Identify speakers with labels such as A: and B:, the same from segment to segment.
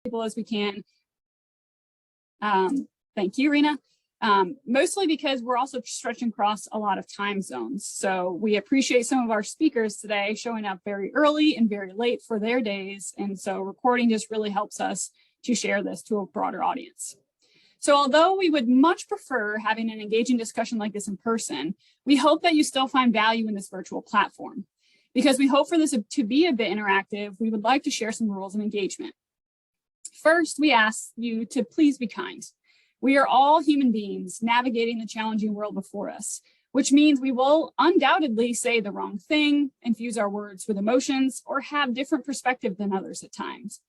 A: people as we can. Thank you, Rena. Mostly because we're also stretching across a lot of time zones. So we appreciate some of our speakers today showing up very early and very late for their days. And so recording just really helps us to share this to a broader audience. So although we would much prefer having an engaging discussion like this in person, we hope that you still find value in this virtual platform. Because we hope for this to be a bit interactive, we would like to share some rules of engagement. First, we ask you to please be kind. We are all human beings navigating the challenging world before us, which means we will undoubtedly say the wrong thing, infuse our words with emotions, or have different perspective than others at times.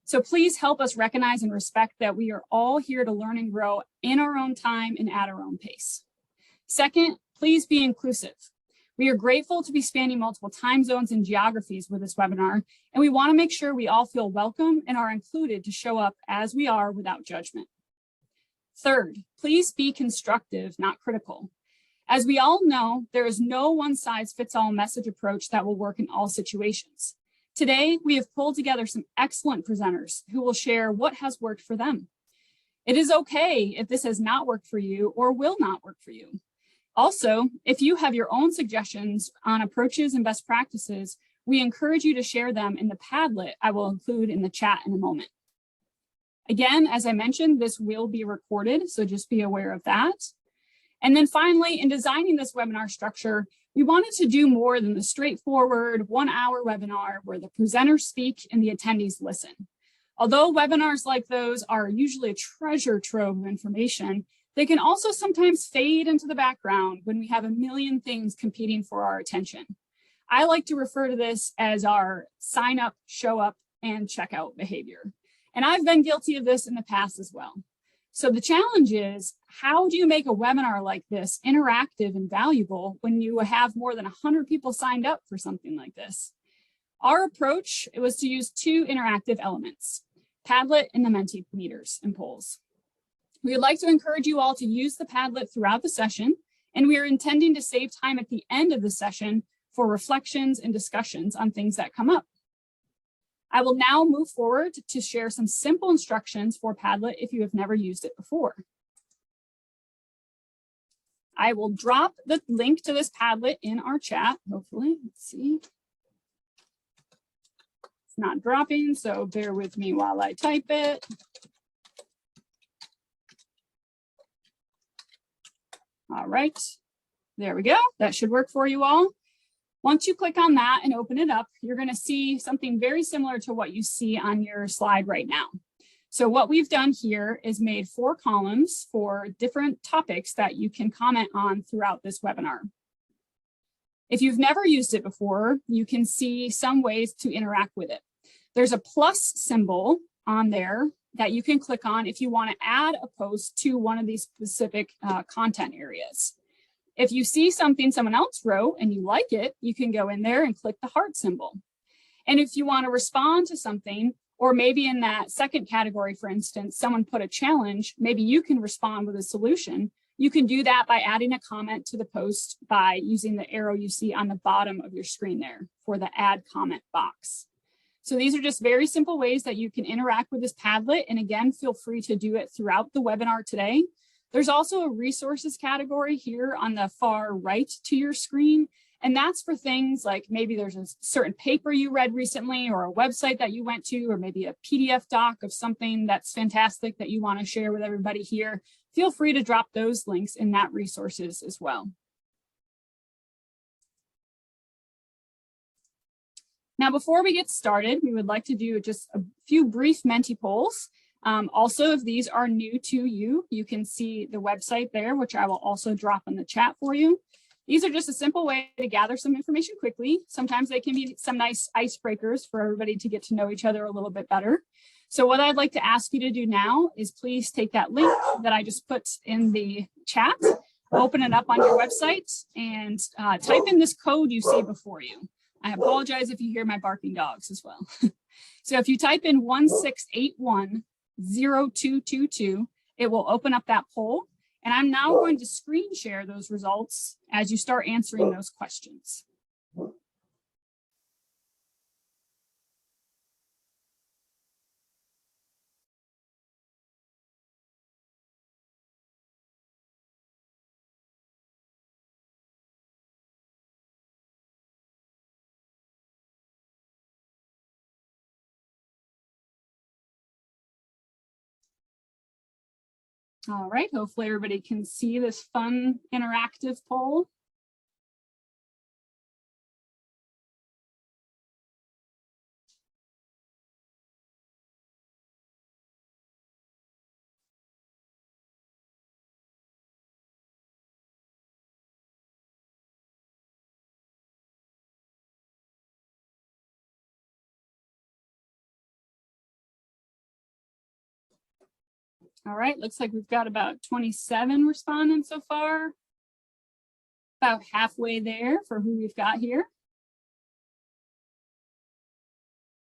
A: So please help us recognize and respect that we are all here to learn and grow in our own time and at our own pace. Second, please be inclusive. We are grateful to be spanning multiple time zones and geographies with this webinar, and we want to make sure we all feel welcome and are included to show up as we are without judgment. Third, please be constructive, not critical. As we all know, there is no one-size-fits-all message approach that will work in all situations. Today, we have pulled together some excellent presenters who will share what has worked for them. It is okay if this has not worked for you or will not work for you. Also, if you have your own suggestions on approaches and best practices, we encourage you to share them in the Padlet I will include in the chat in a moment. Again, as I mentioned, this will be recorded, so just be aware of that. And then finally, in designing this webinar structure, we wanted to do more than the straightforward 1-hour webinar where the presenters speak and the attendees listen. Although webinars like those are usually a treasure trove of information, they can also sometimes fade into the background when we have a million things competing for our attention. I like to refer to this as our sign up, show up, and check out behavior. And I've been guilty of this in the past as well. So the challenge is, how do you make a webinar like this interactive and valuable when you have more than 100 people signed up for something like this? Our approach was to use 2 interactive elements, Padlet and the Mentimeters and polls. We would like to encourage you all to use the Padlet throughout the session, and we are intending to save time at the end of the session for reflections and discussions on things that come up. I will now move forward to share some simple instructions for Padlet if you have never used it before. I will drop the link to this Padlet in our chat, hopefully. Let's see. It's not dropping, so bear with me while I type it. All right, there we go. That should work for you all. Once you click on that and open it up, you're going to see something very similar to what you see on your slide right now. So what we've done here is made 4 columns for different topics that you can comment on throughout this webinar. If you've never used it before, you can see some ways to interact with it. There's a plus symbol on there that you can click on if you want to add a post to one of these specific content areas. If you see something someone else wrote and you like it, you can go in there and click the heart symbol. And if you want to respond to something, or maybe in that second category, for instance, someone put a challenge, maybe you can respond with a solution. You can do that by adding a comment to the post by using the arrow you see on the bottom of your screen there for the add comment box. So these are just very simple ways that you can interact with this Padlet. And again, feel free to do it throughout the webinar today. There's also a resources category here on the far right to your screen. And that's for things like maybe there's a certain paper you read recently or a website that you went to, or maybe a PDF doc of something that's fantastic that you want to share with everybody here. Feel free to drop those links in that resources as well. Now, before we get started, we would like to do just a few brief Menti polls. Also, if these are new to you, you can see the website there, which I will also drop in the chat for you. These are just a simple way to gather some information quickly. Sometimes they can be some nice icebreakers for everybody to get to know each other a little bit better. So what I'd like to ask you to do now is please take that link that I just put in the chat, open it up on your website, and type in this code you see before you. I apologize if you hear my barking dogs as well. So if you type in 16810222, it will open up that poll. And I'm now going to screen share those results as you start answering those questions. All right, hopefully everybody can see this fun interactive poll. All right, looks like we've got about 27 respondents so far. About halfway there for who we've got here.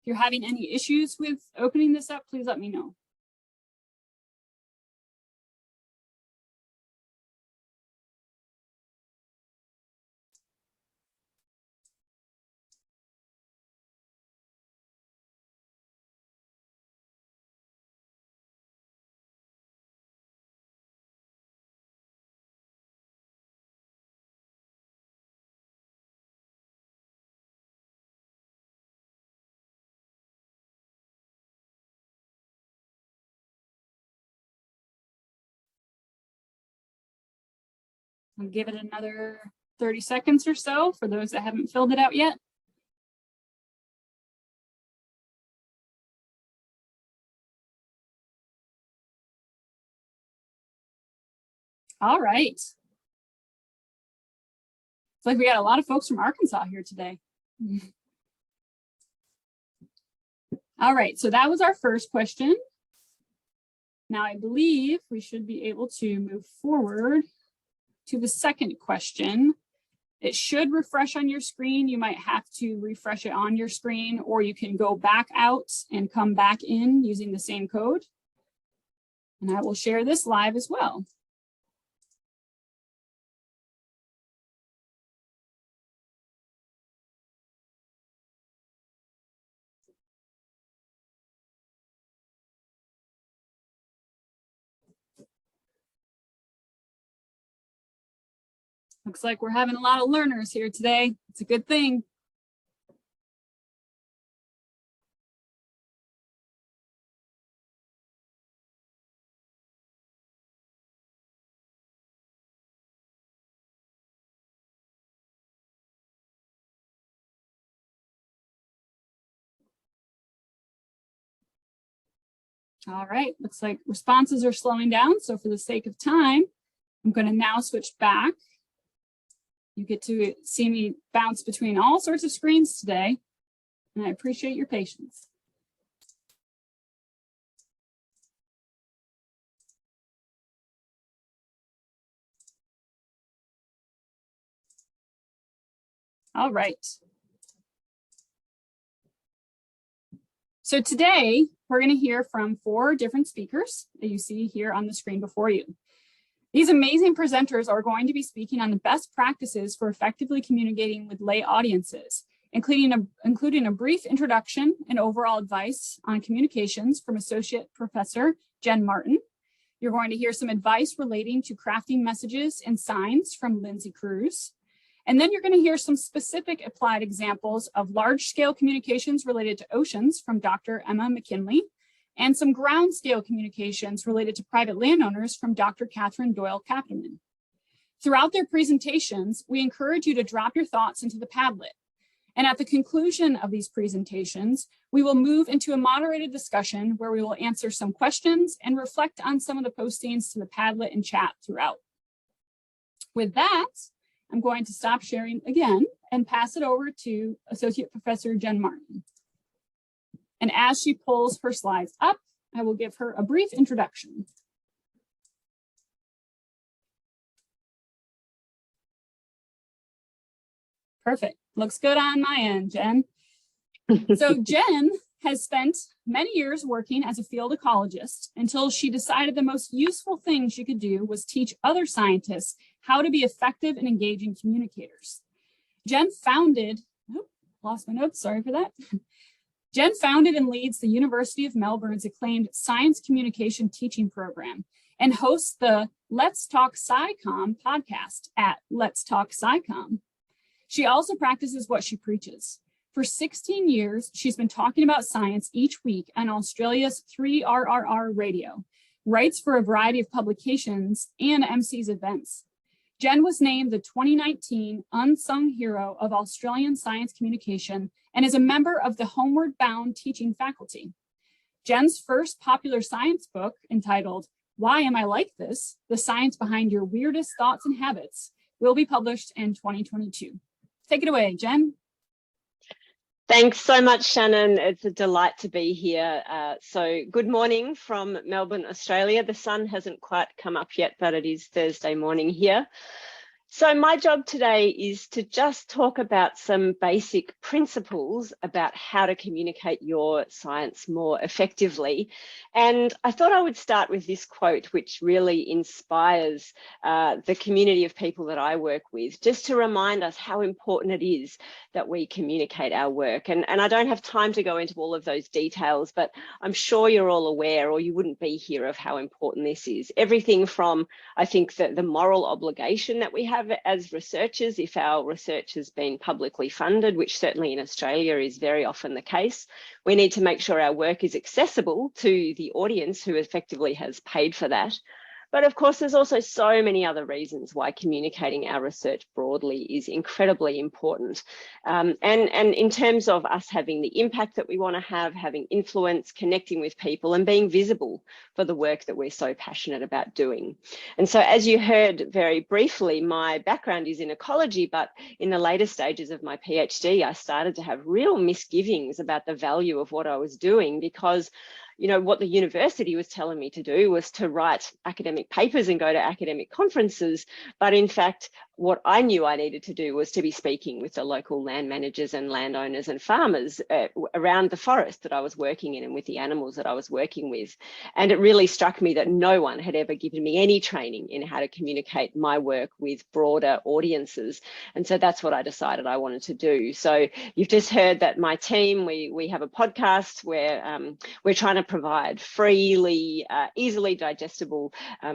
A: If you're having any issues with opening this up, please let me know. I'll give it another 30 seconds or so for those that haven't filled it out yet. All right. It's like we got a lot of folks from Arkansas here today. All right, so that was our first question. Now I believe we should be able to move forward to the second question. It should refresh on your screen. You might have to refresh it on your screen, or you can go back out and come back in using the same code. And I will share this live as well. Looks like we're having a lot of learners here today. It's a good thing. All right, looks like responses are slowing down. So for the sake of time, I'm going to now switch back. You get to see me bounce between all sorts of screens today, and I appreciate your patience. All right. So today, we're going to hear from 4 different speakers that you see here on the screen before you. These amazing presenters are going to be speaking on the best practices for effectively communicating with lay audiences, including a brief introduction and overall advice on communications from Associate Professor Jen Martin. You're going to hear some advice relating to crafting messages and signs from Lindsey. And then you're going to hear some specific applied examples of large-scale communications related to oceans from Dr. Emma McKinley, and some ground-scale communications related to private landowners from Dr. Catherine Doyle-Capitman. Throughout their presentations, we encourage you to drop your thoughts into the Padlet. And at the conclusion of these presentations, we will move into a moderated discussion where we will answer some questions and reflect on some of the postings to the Padlet and chat throughout. With that, I'm going to stop sharing again and pass it over to Associate Professor Jen Martin. And as she pulls her slides up, I will give her a brief introduction. Perfect. Looks good on my end, Jen. So Jen has spent many years working as a field ecologist until she decided the most useful thing she could do was teach other scientists how to be effective and engaging communicators. Jen founded, lost my notes, sorry for that. Jen founded and leads the University of Melbourne's acclaimed science communication teaching program and hosts the Let's Talk SciComm podcast at Let's Talk SciComm. She also practices what she preaches. For 16 years, she's been talking about science each week on Australia's 3RRR radio, writes for a variety of publications, and MCs events. Jen was named the 2019 Unsung Hero of Australian Science Communication and is a member of the Homeward Bound teaching faculty. Jen's first popular science book, entitled Why Am I Like This? The Science Behind Your Weirdest Thoughts and Habits, will be published in 2022. Take it away, Jen.
B: Thanks so much, Shannon. It's a delight to be here. So good morning from Melbourne, Australia. The sun hasn't quite come up yet, but it is Thursday morning here. So my job today is to just talk about some basic principles about how to communicate your science more effectively. And I thought I would start with this quote, which really inspires the community of people that I work with, just to remind us how important it is that we communicate our work. And I don't have time to go into all of those details, but I'm sure you're all aware, or you wouldn't be here, of how important this is. Everything from, I think, the moral obligation that we have as researchers, if our research has been publicly funded, which certainly in Australia is very often the case, we need to make sure our work is accessible to the audience who effectively has paid for that. But of course, there's also so many other reasons why communicating our research broadly is incredibly important. And in terms of us having the impact that we want to have, having influence, connecting with people, and being visible for the work that we're so passionate about doing. And so, as you heard very briefly, my background is in ecology, but in the later stages of my PhD, I started to have real misgivings about the value of what I was doing, because what the university was telling me to do was to write academic papers and go to academic conferences. But in fact, what I knew I needed to do was to be speaking with the local land managers and landowners and farmers around the forest that I was working in and with the animals that I was working with. And it really struck me that no one had ever given me any training in how to communicate my work with broader audiences. And so that's what I decided I wanted to do. So you've just heard that my team, we have a podcast where we're trying to provide freely, easily digestible,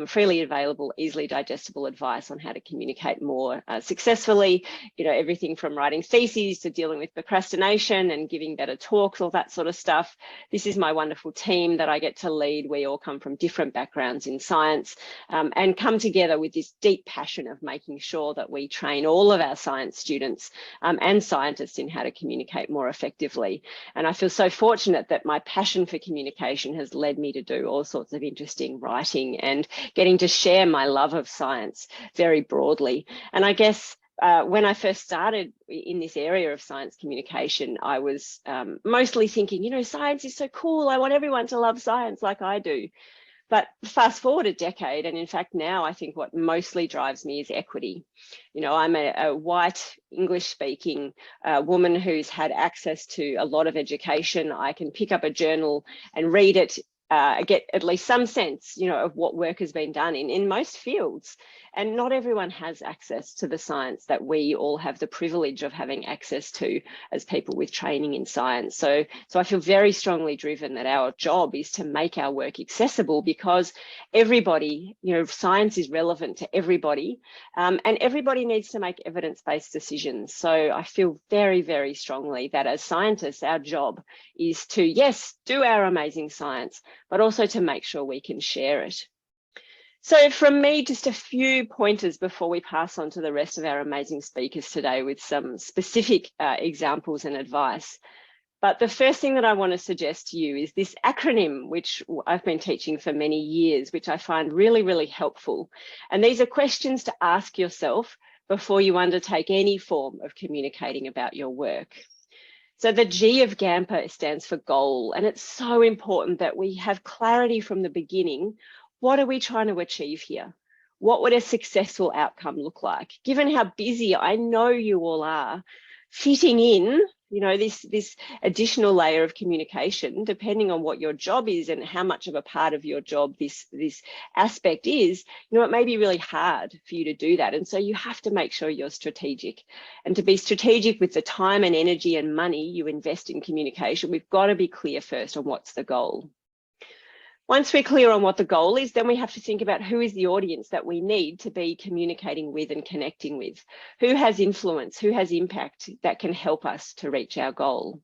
B: freely available, easily digestible advice on how to communicate more successfully. Everything from writing theses to dealing with procrastination and giving better talks, all that sort of stuff. This is my wonderful team that I get to lead. We all come from different backgrounds in science and come together with this deep passion of making sure that we train all of our science students and scientists in how to communicate more effectively. And I feel so fortunate that my passion for communication has led me to do all sorts of interesting writing and getting to share my love of science very broadly. And I guess when I first started in this area of science communication, I was mostly thinking, science is so cool. I want everyone to love science like I do. But fast forward a decade, and in fact now I think what mostly drives me is equity. I'm a white English-speaking woman who's had access to a lot of education. I can pick up a journal and read it, get at least some sense, of what work has been done in most fields. And not everyone has access to the science that we all have the privilege of having access to as people with training in science. So I feel very strongly driven that our job is to make our work accessible, because everybody, science is relevant to everybody, and everybody needs to make evidence-based decisions. So I feel very, very strongly that as scientists, our job is to, yes, do our amazing science, but also to make sure we can share it. So from me, just a few pointers before we pass on to the rest of our amazing speakers today with some specific examples and advice. But the first thing that I want to suggest to you is this acronym, which I've been teaching for many years, which I find really, really helpful. And these are questions to ask yourself before you undertake any form of communicating about your work. So the G of GAMPA stands for goal, and it's so important that we have clarity from the beginning. What are we trying to achieve here? What would a successful outcome look like? Given how busy I know you all are, fitting in, this additional layer of communication, depending on what your job is and how much of a part of your job this aspect is, it may be really hard for you to do that. And so you have to make sure you're strategic. And to be strategic with the time and energy and money you invest in communication, we've got to be clear first on what's the goal. Once we're clear on what the goal is, then we have to think about who is the audience that we need to be communicating with and connecting with. Who has influence, who has impact that can help us to reach our goal.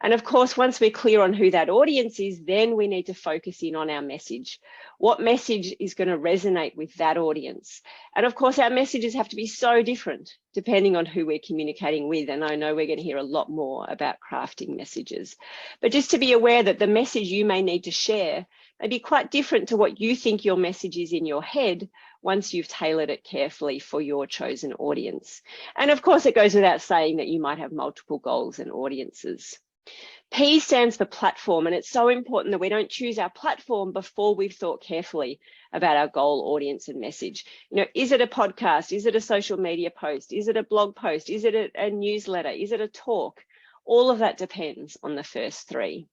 B: And of course, once we're clear on who that audience is, then we need to focus in on our message. What message is going to resonate with that audience? And of course, our messages have to be so different depending on who we're communicating with. And I know we're going to hear a lot more about crafting messages. But just to be aware that the message you may need to share may be quite different to what you think your message is in your head once you've tailored it carefully for your chosen audience. And of course, it goes without saying that you might have multiple goals and audiences. P stands for platform, and it's so important that we don't choose our platform before we've thought carefully about our goal, audience, and message. You know, is it a podcast? Is it a social media post? Is it a blog post? Is it a newsletter? Is it a talk? All of that depends on the first three.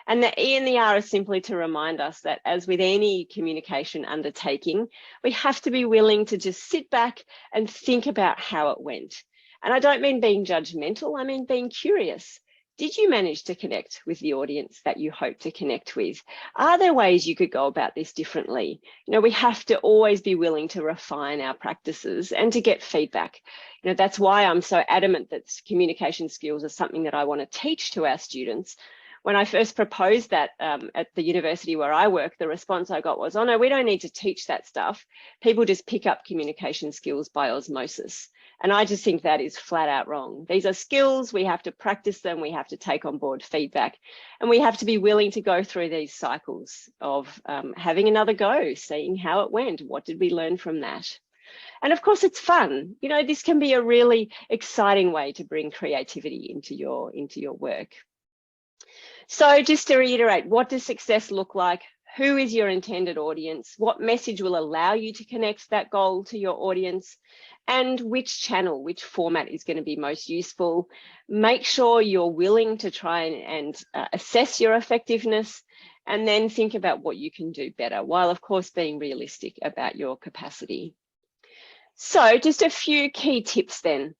B: And the E and the R is simply to remind us that, as with any communication undertaking, we have to be willing to just sit back and think about how it went. And I don't mean being judgmental, I mean being curious. Did you manage to connect with the audience that you hope to connect with? Are there ways you could go about this differently? You know, we have to always be willing to refine our practices and to get feedback. You know, that's why I'm so adamant that communication skills are something that I want to teach to our students. When I first proposed that at the university where I work, the response I got was, oh no, we don't need to teach that stuff. People just pick up communication skills by osmosis. And I just think that is flat out wrong. These are skills, we have to practice them, we have to take on board feedback, and we have to be willing to go through these cycles of having another go, seeing how it went, what did we learn from that? And of course, it's fun. You know, this can be a really exciting way to bring creativity into your work. So just to reiterate, what does success look like? Who is your intended audience? What message will allow you to connect that goal to your audience? And which channel, which format is going to be most useful? Make sure you're willing to try and assess your effectiveness, and then think about what you can do better, while of course being realistic about your capacity. So just a few key tips then.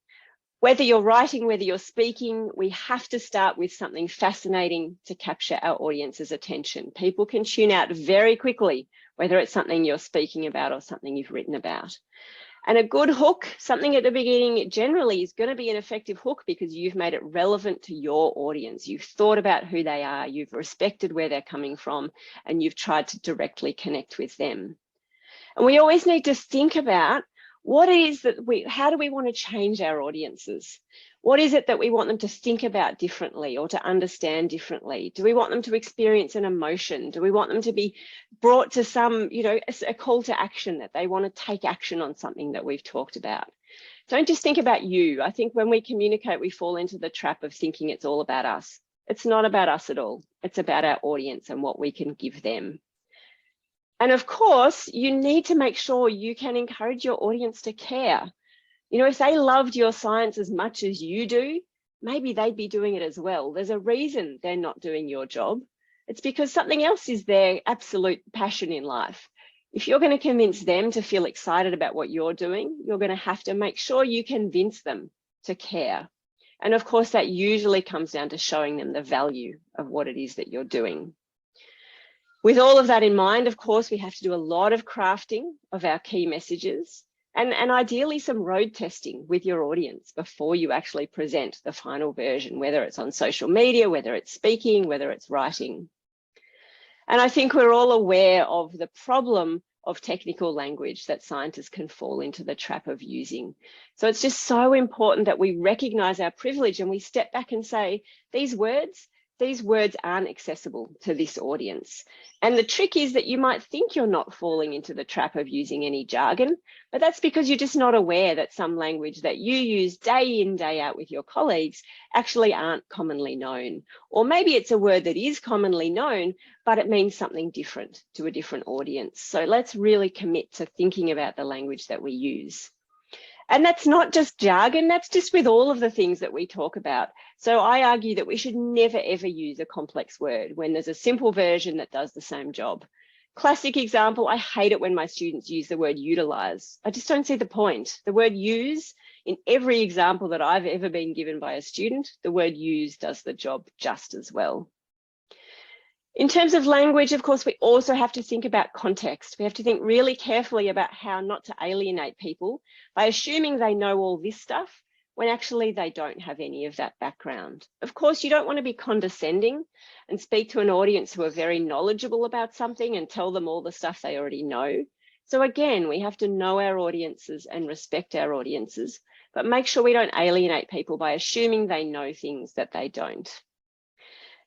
B: Whether you're writing, whether you're speaking, we have to start with something fascinating to capture our audience's attention. People can tune out very quickly, whether it's something you're speaking about or something you've written about. And a good hook, something at the beginning, generally is going to be an effective hook because you've made it relevant to your audience. You've thought about who they are, you've respected where they're coming from, and you've tried to directly connect with them. And we always need to think about what it is that how do we want to change our audiences? What is it that we want them to think about differently or to understand differently? Do we want them to experience an emotion? Do we want them to be brought to some, you know, a call to action, that they want to take action on something that we've talked about? Don't just think about you. I think when we communicate, we fall into the trap of thinking it's all about us. It's not about us at all. It's about our audience and what we can give them. And of course, you need to make sure you can encourage your audience to care. You know, if they loved your science as much as you do, maybe they'd be doing it as well. There's a reason they're not doing your job. It's because something else is their absolute passion in life. If you're going to convince them to feel excited about what you're doing, you're going to have to make sure you convince them to care. And of course, that usually comes down to showing them the value of what it is that you're doing. With all of that in mind, of course, we have to do a lot of crafting of our key messages and ideally some road testing with your audience before you actually present the final version, whether it's on social media, whether it's speaking, whether it's writing. And I think we're all aware of the problem of technical language that scientists can fall into the trap of using. So it's just so important that we recognize our privilege and we step back and say, these words aren't accessible to this audience. And the trick is that you might think you're not falling into the trap of using any jargon, but that's because you're just not aware that some language that you use day in, day out with your colleagues actually aren't commonly known. Or maybe it's a word that is commonly known, but it means something different to a different audience. So let's really commit to thinking about the language that we use. And that's not just jargon, that's just with all of the things that we talk about. So I argue that we should never, ever use a complex word when there's a simple version that does the same job. Classic example, I hate it when my students use the word utilize. I just don't see the point. The word use, in every example that I've ever been given by a student, the word use does the job just as well. In terms of language, of course, we also have to think about context. We have to think really carefully about how not to alienate people by assuming they know all this stuff, when actually they don't have any of that background. Of course, you don't want to be condescending and speak to an audience who are very knowledgeable about something and tell them all the stuff they already know. So again, we have to know our audiences and respect our audiences, but make sure we don't alienate people by assuming they know things that they don't.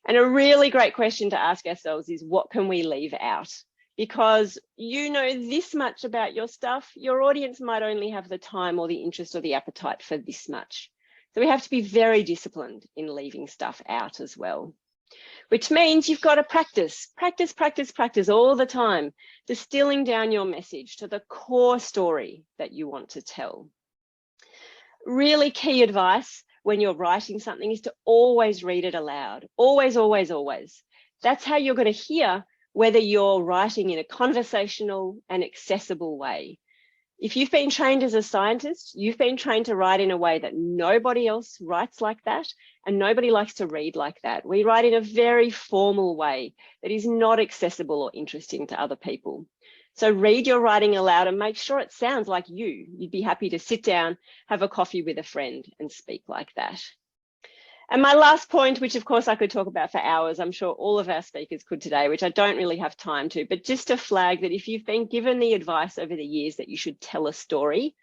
B: And a really great question to ask ourselves is, what can we leave out? Because you know this much about your stuff, your audience might only have the time or the interest or the appetite for this much. So we have to be very disciplined in leaving stuff out as well, which means you've got to practice all the time, distilling down your message to the core story that you want to tell. Really key advice when you're writing something is to always read it aloud. Always, always, always. That's how you're going to hear whether you're writing in a conversational and accessible way. If you've been trained as a scientist, you've been trained to write in a way that nobody else writes like that, and nobody likes to read like that. We write in a very formal way that is not accessible or interesting to other people. So read your writing aloud and make sure it sounds like you. You'd be happy to sit down, have a coffee with a friend and speak like that. And my last point, which of course I could talk about for hours, I'm sure all of our speakers could today, which I don't really have time to, but just to flag that if you've been given the advice over the years that you should tell a story,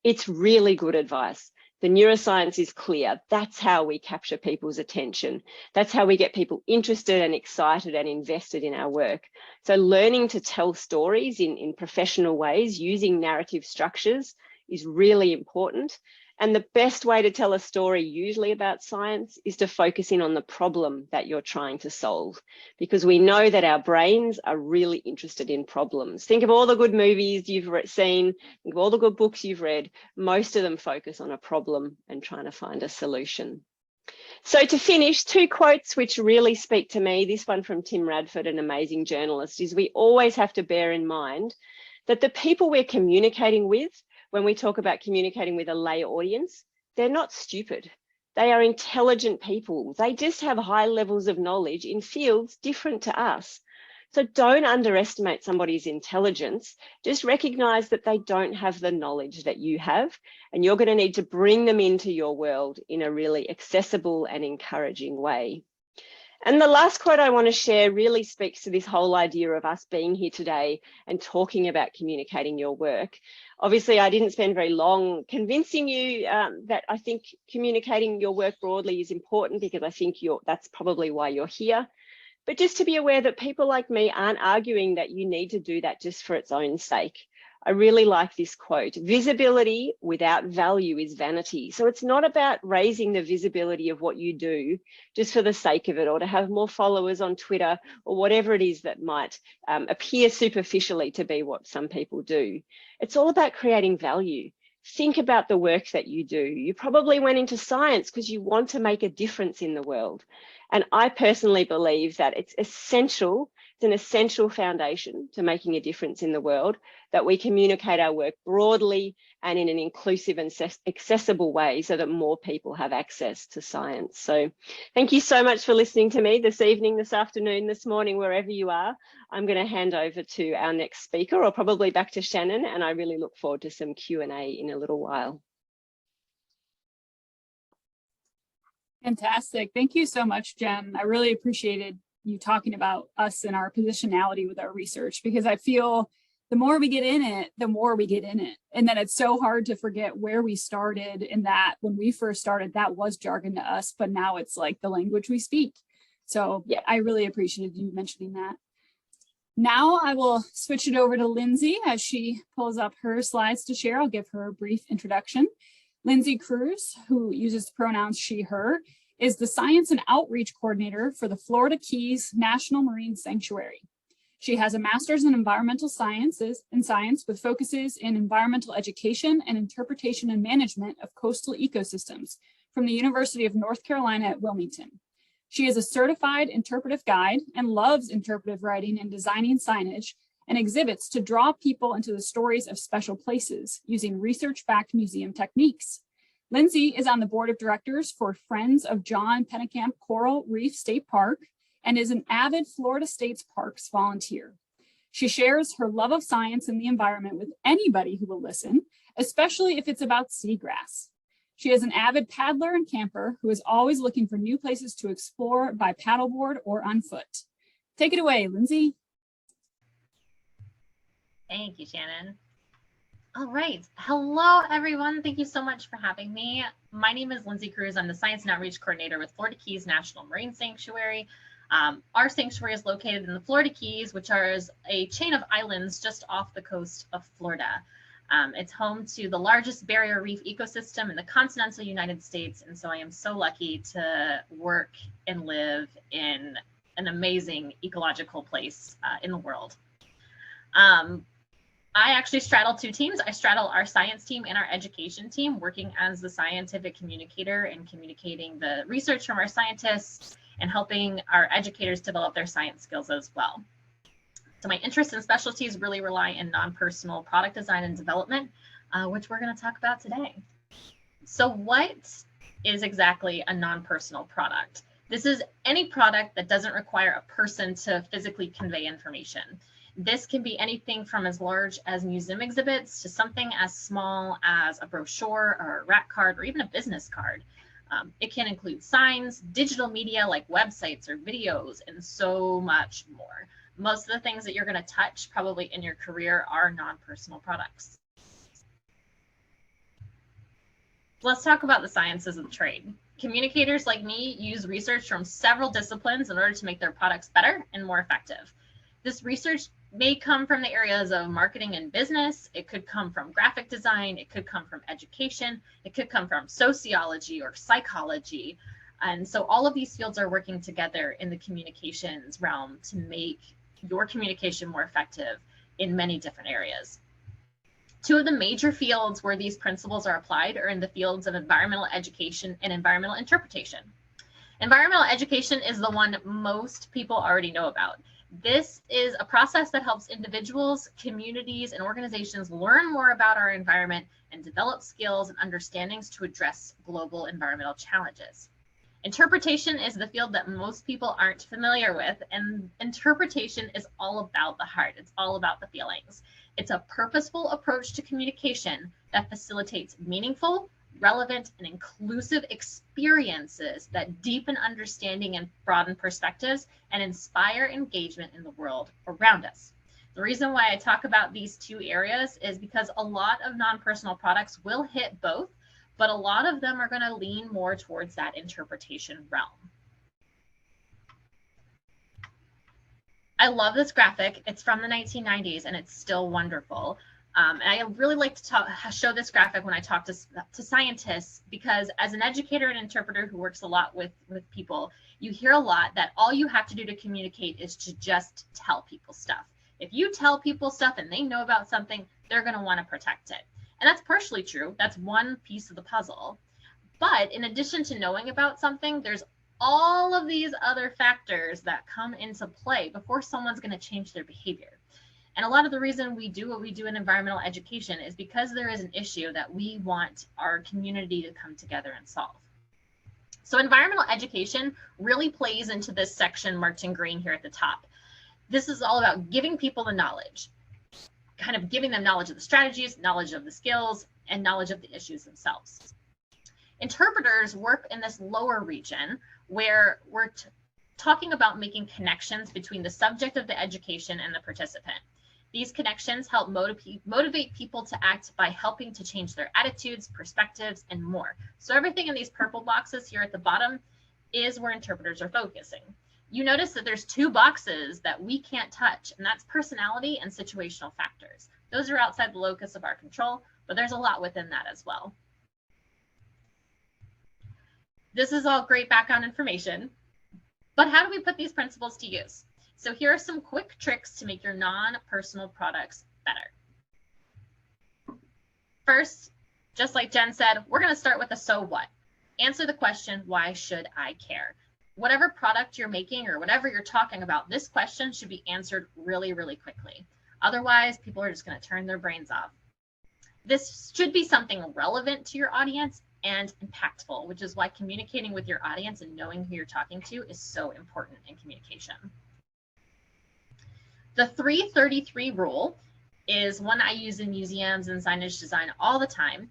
B: it's really good advice. The neuroscience is clear. That's how we capture people's attention. That's how we get people interested and excited and invested in our work. So learning to tell stories in professional ways using narrative structures is really important. And the best way to tell a story usually about science is to focus in on the problem that you're trying to solve, because we know that our brains are really interested in problems. Think of all the good movies you've seen, think of all the good books you've read. Most of them focus on a problem and trying to find a solution. So to finish, 2 quotes which really speak to me. This one from Tim Radford, an amazing journalist, is we always have to bear in mind that the people we're communicating with, when we talk about communicating with a lay audience, they're not stupid. They are intelligent people. They just have high levels of knowledge in fields different to us. So don't underestimate somebody's intelligence. Just recognize that they don't have the knowledge that you have, and you're going to need to bring them into your world in a really accessible and encouraging way. And the last quote I want to share really speaks to this whole idea of us being here today and talking about communicating your work. Obviously, I didn't spend very long convincing you that I think communicating your work broadly is important, because I think that's probably why you're here. But just to be aware that people like me aren't arguing that you need to do that just for its own sake. I really like this quote: visibility without value is vanity. So it's not about raising the visibility of what you do just for the sake of it, or to have more followers on Twitter, or whatever it is that might appear superficially to be what some people do. It's all about creating value. Think about the work that you do. You probably went into science because you want to make a difference in the world. And I personally believe that it's essential, it's an essential foundation to making a difference in the world, that we communicate our work broadly and in an inclusive and accessible way so that more people have access to science. So thank you so much for listening to me this evening, this afternoon, this morning, wherever you are. I'm going to hand over to our next speaker, or probably back to Shannon, and I really look forward to some Q&A in a little while.
A: Fantastic. Thank you so much, Jen. I really appreciated you talking about us and our positionality with our research, because I feel the more we get in it, the more we get in it. And then it's so hard to forget where we started, in that when we first started, that was jargon to us, but now it's like the language we speak. So yeah, I really appreciated you mentioning that. Now I will switch it over to Lindsey as she pulls up her slides to share. I'll give her a brief introduction. Lindsey Cruz, who uses the pronouns she, her, is the Science and Outreach Coordinator for the Florida Keys National Marine Sanctuary. She has a master's in environmental sciences and science with focuses in environmental education and interpretation and management of coastal ecosystems from the University of North Carolina at Wilmington. She is a certified interpretive guide and loves interpretive writing and designing signage and exhibits to draw people into the stories of special places using research-backed museum techniques. Lindsey is on the board of directors for Friends of John Pennekamp Coral Reef State Park and is an avid Florida State Parks volunteer. She shares her love of science and the environment with anybody who will listen, especially if it's about seagrass. She is an avid paddler and camper who is always looking for new places to explore by paddleboard or on foot. Take it away, Lindsey.
C: Thank you, Shannon. All right. Hello, everyone. Thank you so much for having me. My name is Lindsey Cruz. I'm the Science and Outreach Coordinator with Florida Keys National Marine Sanctuary. Our sanctuary is located in the Florida Keys, which is a chain of islands just off the coast of Florida. It's home to the largest barrier reef ecosystem in the continental United States. And so I am so lucky to work and live in an amazing ecological place in the world. I actually straddle two teams. I straddle our science team and our education team, working as the scientific communicator and communicating the research from our scientists and helping our educators develop their science skills as well. So my interests and specialties really rely in non-personal product design and development, which we're going to talk about today. So what is exactly a non-personal product? This is any product that doesn't require a person to physically convey information. This can be anything from as large as museum exhibits to something as small as a brochure or a rack card or even a business card. It can include signs, digital media like websites or videos, and so much more. Most of the things that you're going to touch probably in your career are non-personal products. Let's talk about the sciences of the trade. Communicators like me use research from several disciplines in order to make their products better and more effective. This research may come from the areas of marketing and business. It could come from graphic design. It could come from education. It could come from sociology or psychology. And so all of these fields are working together in the communications realm to make your communication more effective in many different areas. Two of the major fields where these principles are applied are in the fields of environmental education and environmental interpretation. Environmental education is the one most people already know about. This is a process that helps individuals, communities, and organizations learn more about our environment and develop skills and understandings to address global environmental challenges. Interpretation is the field that most people aren't familiar with, and interpretation is all about the heart. It's all about the feelings. It's a purposeful approach to communication that facilitates meaningful, relevant, and inclusive experiences that deepen understanding and broaden perspectives and inspire engagement in the world around us. The reason why I talk about these two areas is because a lot of non-personal products will hit both, but a lot of them are going to lean more towards that interpretation realm. I love this graphic. It's from the 1990s and it's still wonderful. And I really like to show this graphic when I talk to scientists, because as an educator and interpreter who works a lot with people, you hear a lot that all you have to do to communicate is to just tell people stuff. If you tell people stuff and they know about something, they're going to want to protect it. And that's partially true. That's one piece of the puzzle. But in addition to knowing about something, there's all of these other factors that come into play before someone's going to change their behavior. And a lot of the reason we do what we do in environmental education is because there is an issue that we want our community to come together and solve. So environmental education really plays into this section marked in green here at the top. This is all about giving people the knowledge, kind of giving them knowledge of the strategies, knowledge of the skills, and knowledge of the issues themselves. Interpreters work in this lower region where we're talking about making connections between the subject of the education and the participant. These connections help motivate people to act by helping to change their attitudes, perspectives, and more. So everything in these purple boxes here at the bottom is where interpreters are focusing. You notice that there's two boxes that we can't touch, and that's personality and situational factors. Those are outside the locus of our control, but there's a lot within that as well. This is all great background information, but how do we put these principles to use? So here are some quick tricks to make your non-personal products better. First, just like Jen said, we're going to start with a so what. Answer the question, why should I care? Whatever product you're making or whatever you're talking about, this question should be answered really, really quickly. Otherwise, people are just going to turn their brains off. This should be something relevant to your audience and impactful, which is why communicating with your audience and knowing who you're talking to is so important in communication. The 333 rule is one I use in museums and signage design all the time.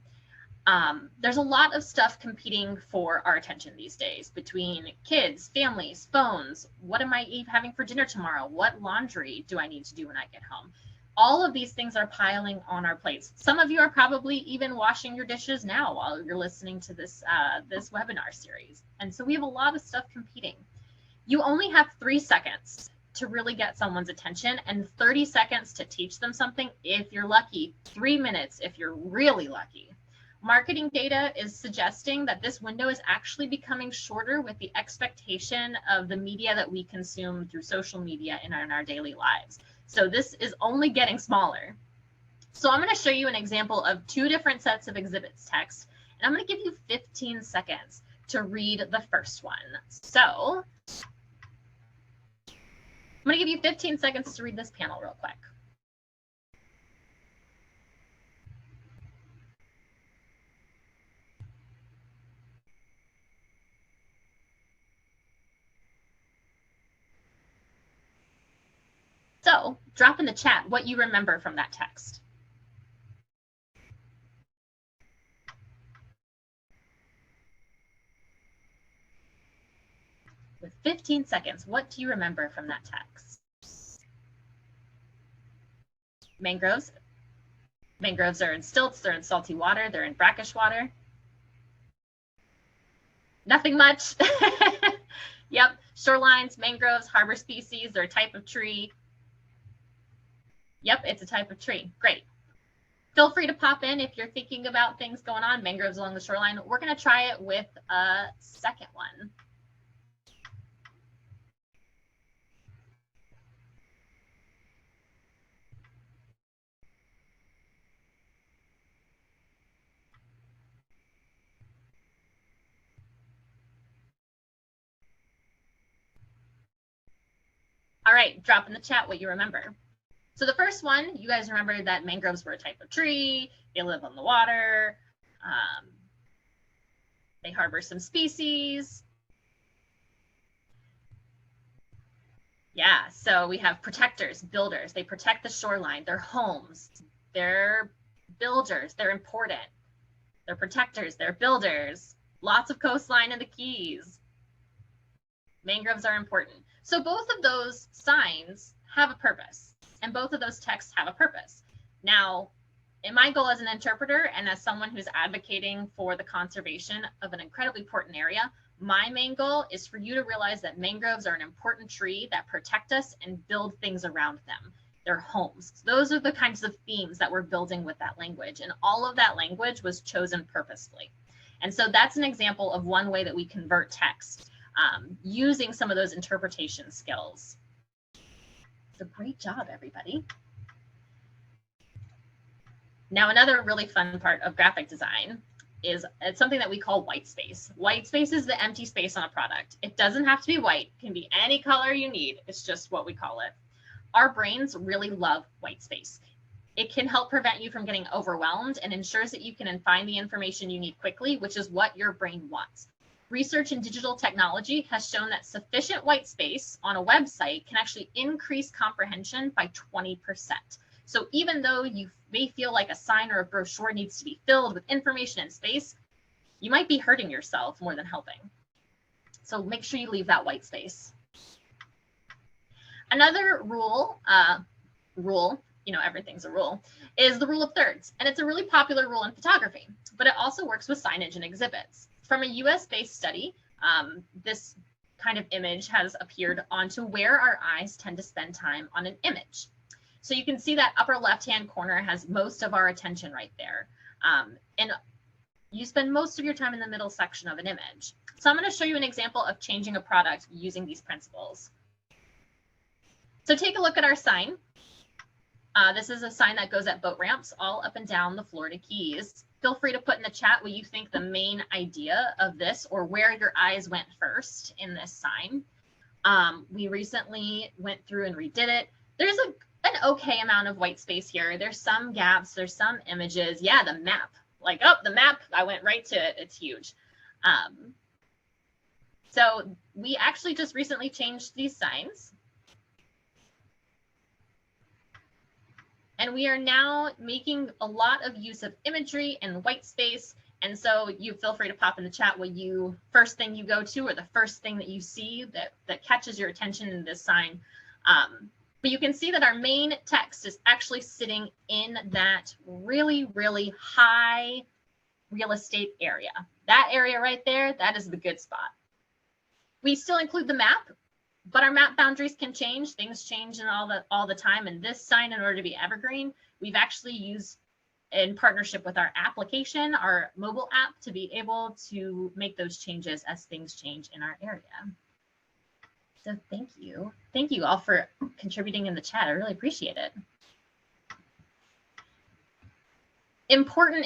C: There's a lot of stuff competing for our attention these days between kids, families, phones. What am I having for dinner tomorrow? What laundry do I need to do when I get home? All of these things are piling on our plates. Some of you are probably even washing your dishes now while you're listening to this, this webinar series. And so we have a lot of stuff competing. You only have 3 seconds to really get someone's attention and 30 seconds to teach them something if you're lucky, 3 minutes if you're really lucky. Marketing data is suggesting that this window is actually becoming shorter with the expectation of the media that we consume through social media and in our daily lives. So this is only getting smaller. So I'm going to show you an example of 2 different sets of exhibits text, and I'm going to give you 15 seconds to read the first one. So I'm going to give you 15 seconds to read this panel real quick. So drop in the chat what you remember from that text. With 15 seconds, what do you remember from that text? Mangroves. Mangroves are in stilts, they're in salty water, they're in brackish water. Nothing much. Yep, shorelines, mangroves, harbor species, they're a type of tree. Yep, it's a type of tree. Great. Feel free to pop in if you're thinking about things going on, mangroves along the shoreline. We're going to try it with a second one. All right, drop in the chat what you remember. So the first one, you guys remember that mangroves were a type of tree. They live on the water. They harbor some species. Yeah, so we have protectors, builders. They protect the shoreline, their homes. They're builders, they're important. They're protectors, they're builders. Lots of coastline in the Keys. Mangroves are important. So both of those signs have a purpose, and both of those texts have a purpose. Now, in my goal as an interpreter and as someone who's advocating for the conservation of an incredibly important area, my main goal is for you to realize that mangroves are an important tree that protect us and build things around them. They're homes. So those are the kinds of themes that we're building with that language, and all of that language was chosen purposefully. And so that's an example of one way that we convert text using some of those interpretation skills. So great job, everybody. Now, another really fun part of graphic design is it's something that we call white space. White space is the empty space on a product. It doesn't have to be white, it can be any color you need. It's just what we call it. Our brains really love white space. It can help prevent you from getting overwhelmed and ensures that you can find the information you need quickly, which is what your brain wants. Research in digital technology has shown that sufficient white space on a website can actually increase comprehension by 20%. So even though you may feel like a sign or a brochure needs to be filled with information and space, you might be hurting yourself more than helping. So make sure you leave that white space. Another rule, you know, everything's a rule, is the rule of thirds. And it's a really popular rule in photography, but it also works with signage and exhibits. From a US-based study, this kind of image has appeared onto where our eyes tend to spend time on an image. So you can see that upper left-hand corner has most of our attention right there. And you spend most of your time in the middle section of an image. So I'm going to show you an example of changing a product using these principles. So take a look at our sign. This is a sign that goes at boat ramps all up and down the Florida Keys. Feel free to put in the chat what you think the main idea of this or where your eyes went first in this sign. We recently went through and redid it. There's an okay amount of white space here. There's some gaps, there's some images. Yeah, the map, like, oh, the map, I went right to it. It's huge. So we actually just recently changed these signs. And we are now making a lot of use of imagery and white space And so you feel free to pop in the chat what you first thing you go to or the first thing that you see that catches your attention in this sign. But you can see that our main text is actually sitting in that really, really high real estate area. That area right there, that is the good spot. We still include the map, but our map boundaries can change. Things change and all the time. And this sign, in order to be evergreen, we've actually used in partnership with our application, our mobile app, to be able to make those changes as things change in our area. So thank you. Thank you all for contributing in the chat. I really appreciate it. Important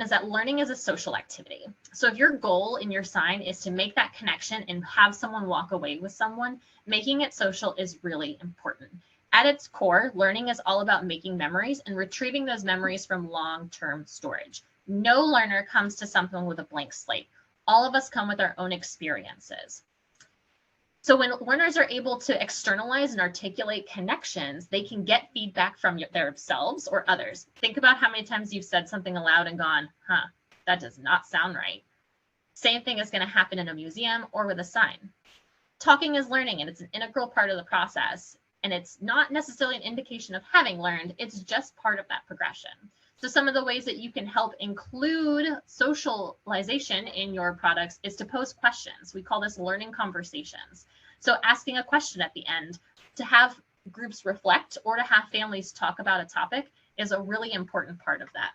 C: is that learning is a social activity. So if your goal in your sign is to make that connection and have someone walk away with someone, making it social is really important. At its core, learning is all about making memories and retrieving those memories from long-term storage. No learner comes to something with a blank slate. All of us come with our own experiences. So when learners are able to externalize and articulate connections, they can get feedback from themselves or others. Think about how many times you've said something aloud and gone, huh, that does not sound right. Same thing is going to happen in a museum or with a sign. Talking is learning, and it's an integral part of the process. And it's not necessarily an indication of having learned, it's just part of that progression. So some of the ways that you can help include socialization in your products is to pose questions. We call this learning conversations. So asking a question at the end to have groups reflect or to have families talk about a topic is a really important part of that.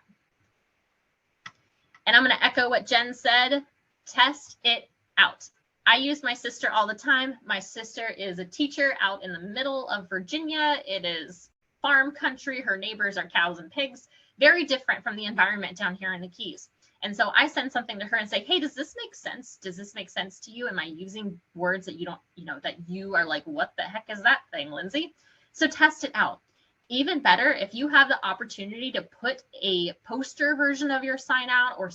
C: And I'm going to echo what Jen said, test it out. I use my sister all the time. My sister is a teacher out in the middle of Virginia. It is farm country. Her neighbors are cows and pigs. Very different from the environment down here in the Keys. And so I send something to her and say, hey, does this make sense? Does this make sense to you? Am I using words that you don't, that you are like, what the heck is that thing, Lindsay? So test it out. Even better, if you have the opportunity to put a poster version of your sign out or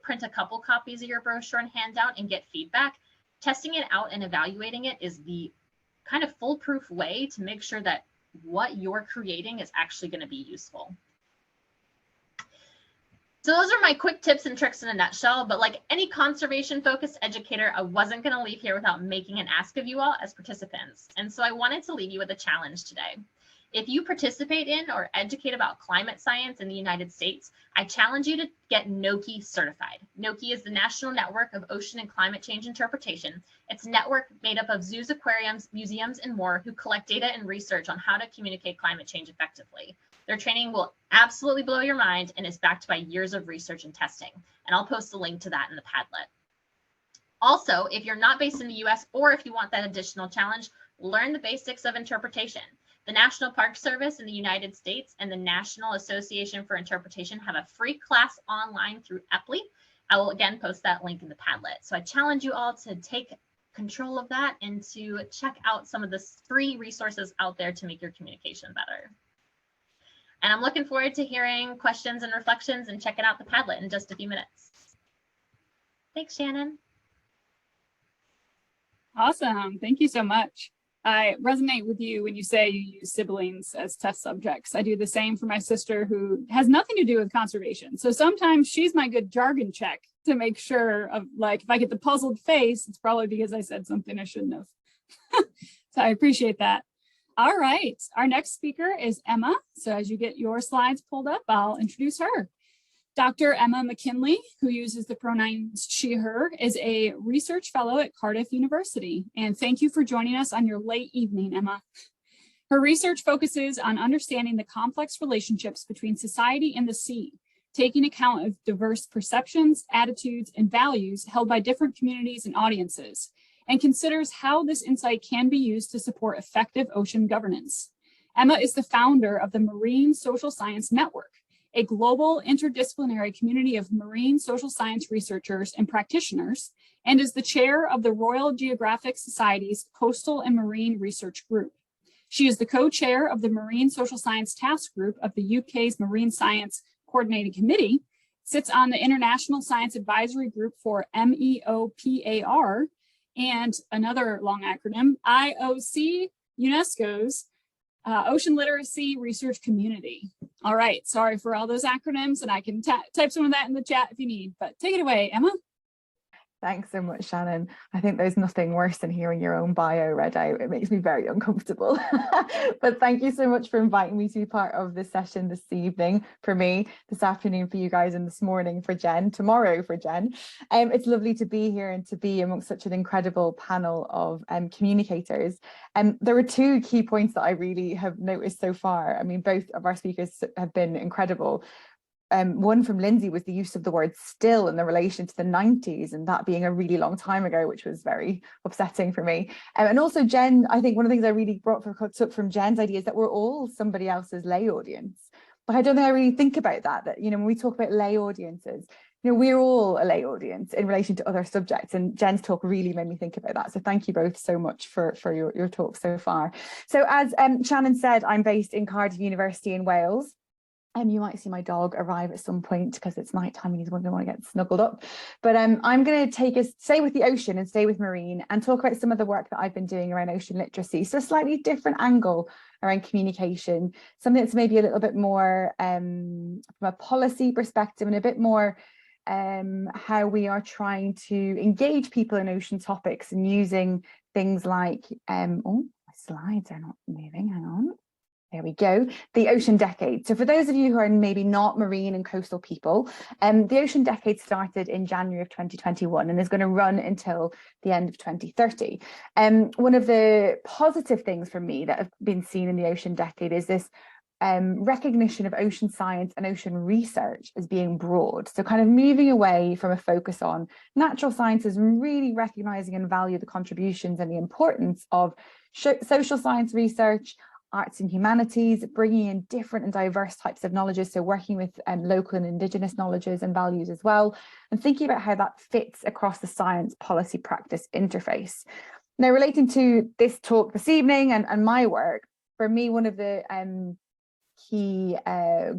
C: print a couple copies of your brochure and hand out and get feedback, testing it out and evaluating it is the kind of foolproof way to make sure that what you're creating is actually going to be useful. So those are my quick tips and tricks in a nutshell, but like any conservation focused educator, I wasn't going to leave here without making an ask of you all as participants. And so I wanted to leave you with a challenge today. If you participate in or educate about climate science in the United States, I challenge you to get NOCI certified. NOCI is the National Network of Ocean and Climate Change Interpretation. It's a network made up of zoos, aquariums, museums, and more who collect data and research on how to communicate climate change effectively. Their training will absolutely blow your mind and is backed by years of research and testing. And I'll post a link to that in the Padlet. Also, if you're not based in the US or if you want that additional challenge, learn the basics of interpretation. The National Park Service in the United States and the National Association for Interpretation have a free class online through Epley. I will again post that link in the Padlet. So I challenge you all to take control of that and to check out some of the free resources out there to make your communication better. And I'm looking forward to hearing questions and reflections and checking out the Padlet in just a few minutes. Thanks, Shannon.
A: Awesome. Thank you so much. I resonate with you when you say you use siblings as test subjects. I do the same for my sister who has nothing to do with conservation. So sometimes she's my good jargon check to make sure of, like, if I get the puzzled face, it's probably because I said something I shouldn't have. So I appreciate that. All right, our next speaker is Emma. So as you get your slides pulled up, I'll introduce her. Dr. Emma McKinley, who uses the pronouns she, her, is a research fellow at Cardiff University. And thank you for joining us on your late evening, Emma. Her research focuses on understanding the complex relationships between society and the sea, taking account of diverse perceptions, attitudes, and values held by different communities and audiences, and considers how this insight can be used to support effective ocean governance. Emma is the founder of the Marine Social Science Network, a global interdisciplinary community of marine social science researchers and practitioners, and is the chair of the Royal Geographic Society's Coastal and Marine Research Group. She is the co-chair of the Marine Social Science Task Group of the UK's Marine Science Coordinating Committee, sits on the International Science Advisory Group for MEOPAR, and another long acronym, IOC, UNESCO's Ocean Literacy Research Community. All right, sorry for all those acronyms, and I can type some of that in the chat if you need, but take it away, Emma.
D: Thanks so much, Shannon. I think there's nothing worse than hearing your own bio read out. It makes me very uncomfortable. But thank you so much for inviting me to be part of this session this evening for me, this afternoon for you guys, and this morning for Jen, tomorrow for Jen. It's lovely to be here and to be amongst such an incredible panel of communicators. There were two key points that I really have noticed so far. I mean, both of our speakers have been incredible. One from Lindsey was the use of the word still in the relation to the 90s, and that being a really long time ago, which was very upsetting for me. And also Jen, I think one of the things I really took from Jen's idea is that we're all somebody else's lay audience. But I don't think I really think about that, you know, when we talk about lay audiences, you know, we're all a lay audience in relation to other subjects, and Jen's talk really made me think about that. So thank you both so much for your talk so far. So as Shannon said, I'm based in Cardiff University in Wales. You might see my dog arrive at some point because it's nighttime and he's going to want to get snuggled up. But I'm going to stay with the ocean and stay with marine and talk about some of the work that I've been doing around ocean literacy. So a slightly different angle around communication, something that's maybe a little bit more from a policy perspective and a bit more how we are trying to engage people in ocean topics and using things like, oh, my slides are not moving, hang on. There we go, the Ocean Decade. So for those of you who are maybe not marine and coastal people, the Ocean Decade started in January of 2021 and is going to run until the end of 2030. One of the positive things for me that have been seen in the Ocean Decade is this recognition of ocean science and ocean research as being broad. So kind of moving away from a focus on natural sciences and really recognizing and value the contributions and the importance of social science research, arts and humanities, bringing in different and diverse types of knowledges, so working with local and indigenous knowledges and values as well, and thinking about how that fits across the science policy practice interface. Now, relating to this talk this evening and my work, for me, one of the key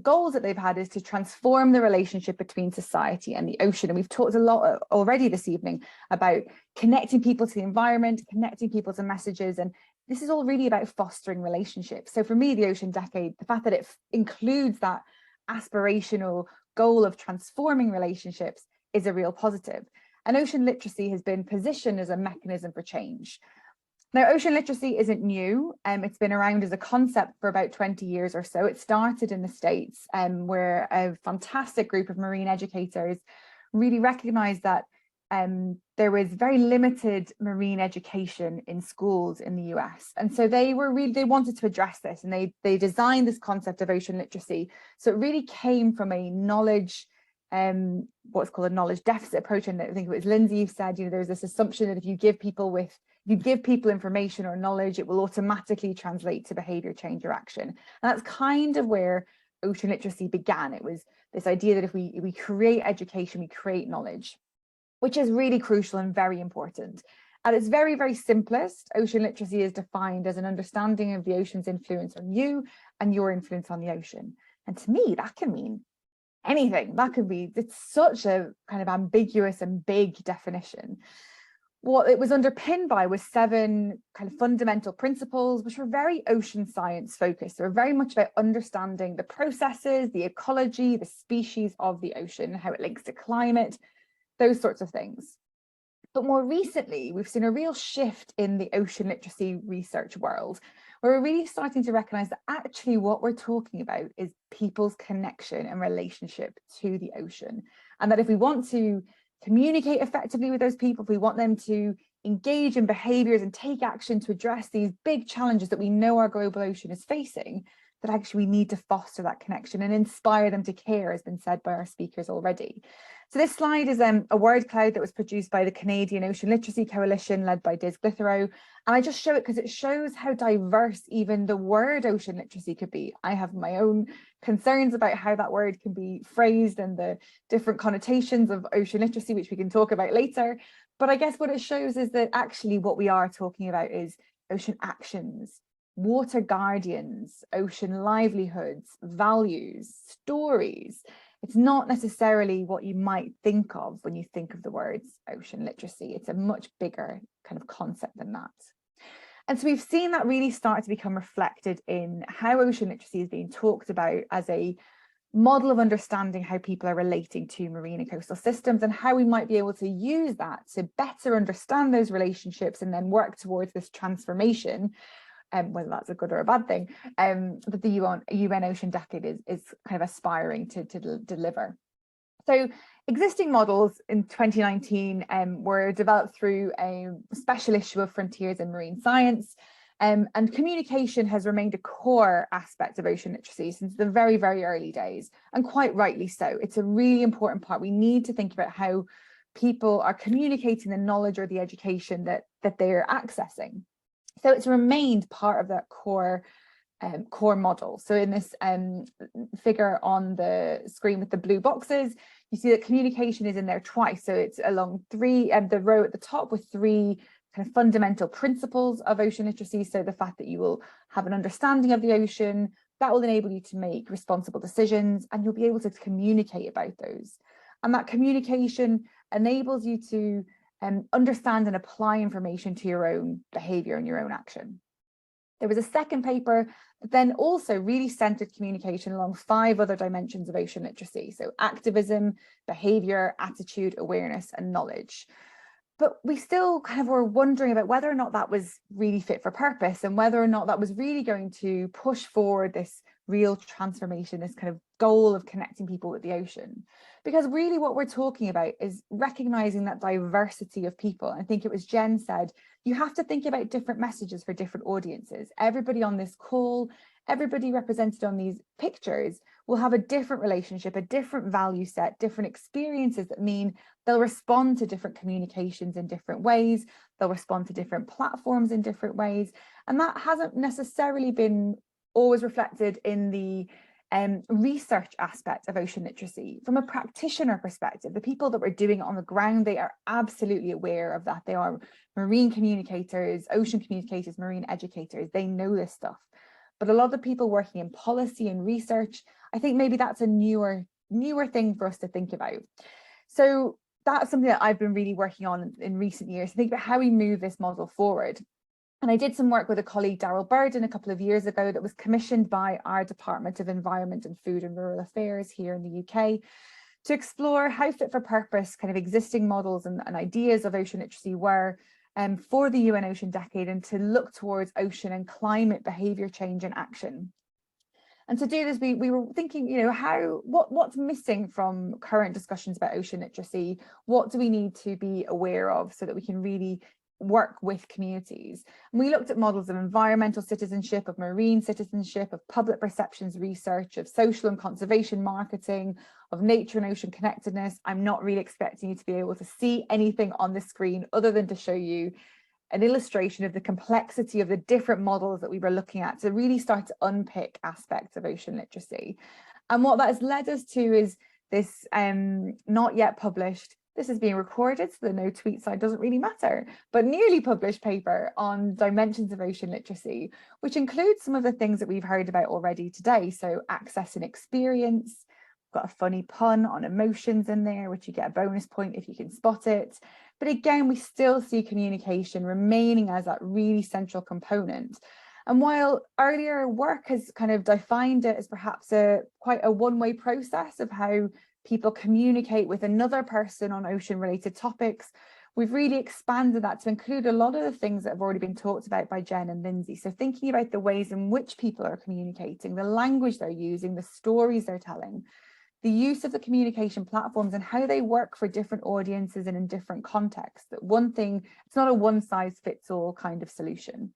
D: goals that they've had is to transform the relationship between society and the ocean. And we've talked a lot already this evening about connecting people to the environment, connecting people to messages, and this is all really about fostering relationships. So for me, the Ocean Decade, the fact that it includes that aspirational goal of transforming relationships is a real positive. And ocean literacy has been positioned as a mechanism for change. Now, ocean literacy isn't new. It's been around as a concept for about 20 years or so. It started in the States, where a fantastic group of marine educators really recognized that there was very limited marine education in schools in the US. And so they wanted to address this, and they designed this concept of ocean literacy. So it really came from a knowledge, what's called a knowledge deficit approach. And I think it was Lindsey who said, you know, there's this assumption that if you give people information or knowledge, it will automatically translate to behavior change or action. And that's kind of where ocean literacy began. It was this idea that if we create education, we create knowledge, which is really crucial and very important. At its very, very simplest, ocean literacy is defined as an understanding of the ocean's influence on you and your influence on the ocean. And to me, that can mean anything. It's such a kind of ambiguous and big definition. What it was underpinned by was 7 kind of fundamental principles, which were very ocean science focused. They were very much about understanding the processes, the ecology, the species of the ocean, how it links to climate, those sorts of things. But more recently, we've seen a real shift in the ocean literacy research world, where we're really starting to recognize that actually what we're talking about is people's connection and relationship to the ocean. And that if we want to communicate effectively with those people, if we want them to engage in behaviors and take action to address these big challenges that we know our global ocean is facing, that actually we need to foster that connection and inspire them to care, has been said by our speakers already. So this slide is a word cloud that was produced by the Canadian Ocean Literacy Coalition, led by Diz Glithero. And I just show it because it shows how diverse even the word ocean literacy could be. I have my own concerns about how that word can be phrased and the different connotations of ocean literacy, which we can talk about later. But I guess what it shows is that actually what we are talking about is ocean actions, water guardians, ocean livelihoods, values, stories. It's not necessarily what you might think of when you think of the words ocean literacy. It's a much bigger kind of concept than that. And so we've seen that really start to become reflected in how ocean literacy is being talked about as a model of understanding how people are relating to marine and coastal systems, and how we might be able to use that to better understand those relationships and then work towards this transformation, whether that's a good or a bad thing, that the UN Ocean Decade is kind of aspiring to deliver. So existing models in 2019 were developed through a special issue of Frontiers in Marine Science, and communication has remained a core aspect of ocean literacy since the very, very early days, and quite rightly so. It's a really important part. We need to think about how people are communicating the knowledge or the education that they're accessing. So it's remained part of that core model. So in this figure on the screen with the blue boxes, you see that communication is in there twice. So it's along three, the row at the top with three kind of fundamental principles of ocean literacy. So the fact that you will have an understanding of the ocean, that will enable you to make responsible decisions, and you'll be able to communicate about those. And that communication enables you to understand and apply information to your own behavior and your own action. There was a second paper that then also really centered communication along 5 other dimensions of ocean literacy. So activism, behavior, attitude, awareness, and knowledge. But we still kind of were wondering about whether or not that was really fit for purpose, and whether or not that was really going to push forward this real transformation, this kind of goal of connecting people with the ocean. Because really what we're talking about is recognizing that diversity of people. I think it was Jen said, you have to think about different messages for different audiences. Everybody on this call, everybody represented on these pictures will have a different relationship, a different value set, different experiences that mean they'll respond to different communications in different ways. They'll respond to different platforms in different ways. And that hasn't necessarily been always reflected in the research aspect of ocean literacy. From a practitioner perspective, the people that were doing it on the ground, they are absolutely aware of that. They are marine communicators, ocean communicators, marine educators. They know this stuff. But a lot of the people working in policy and research, I think maybe that's a newer thing for us to think about. So that's something that I've been really working on in recent years, to think about how we move this model forward. And I did some work with a colleague, Daryl Burden, a couple of years ago that was commissioned by our Department of Environment and Food and Rural Affairs here in the UK to explore how fit for purpose kind of existing models and ideas of ocean literacy were for the UN Ocean Decade, and to look towards ocean and climate behaviour change and action. And to do this, we were thinking, you know, what's missing from current discussions about ocean literacy? What do we need to be aware of so that we can really work with communities? And we looked at models of environmental citizenship, of marine citizenship, of public perceptions research, of social and conservation marketing, of nature and ocean connectedness. I'm not really expecting you to be able to see anything on the screen other than to show you an illustration of the complexity of the different models that we were looking at to really start to unpick aspects of ocean literacy. And what that has led us to is this not yet published, this is being recorded, so the no tweet side doesn't really matter, but nearly published paper on dimensions of ocean literacy, which includes some of the things that we've heard about already today. So access and experience, got a funny pun on emotions in there, which you get a bonus point if you can spot it. But again, we still see communication remaining as that really central component. And while earlier work has kind of defined it as perhaps quite a one-way process of how people communicate with another person on ocean-related topics, we've really expanded that to include a lot of the things that have already been talked about by Jen and Lindsey. So thinking about the ways in which people are communicating, the language they're using, the stories they're telling, the use of the communication platforms and how they work for different audiences and in different contexts. That one thing, it's not a one-size-fits-all kind of solution.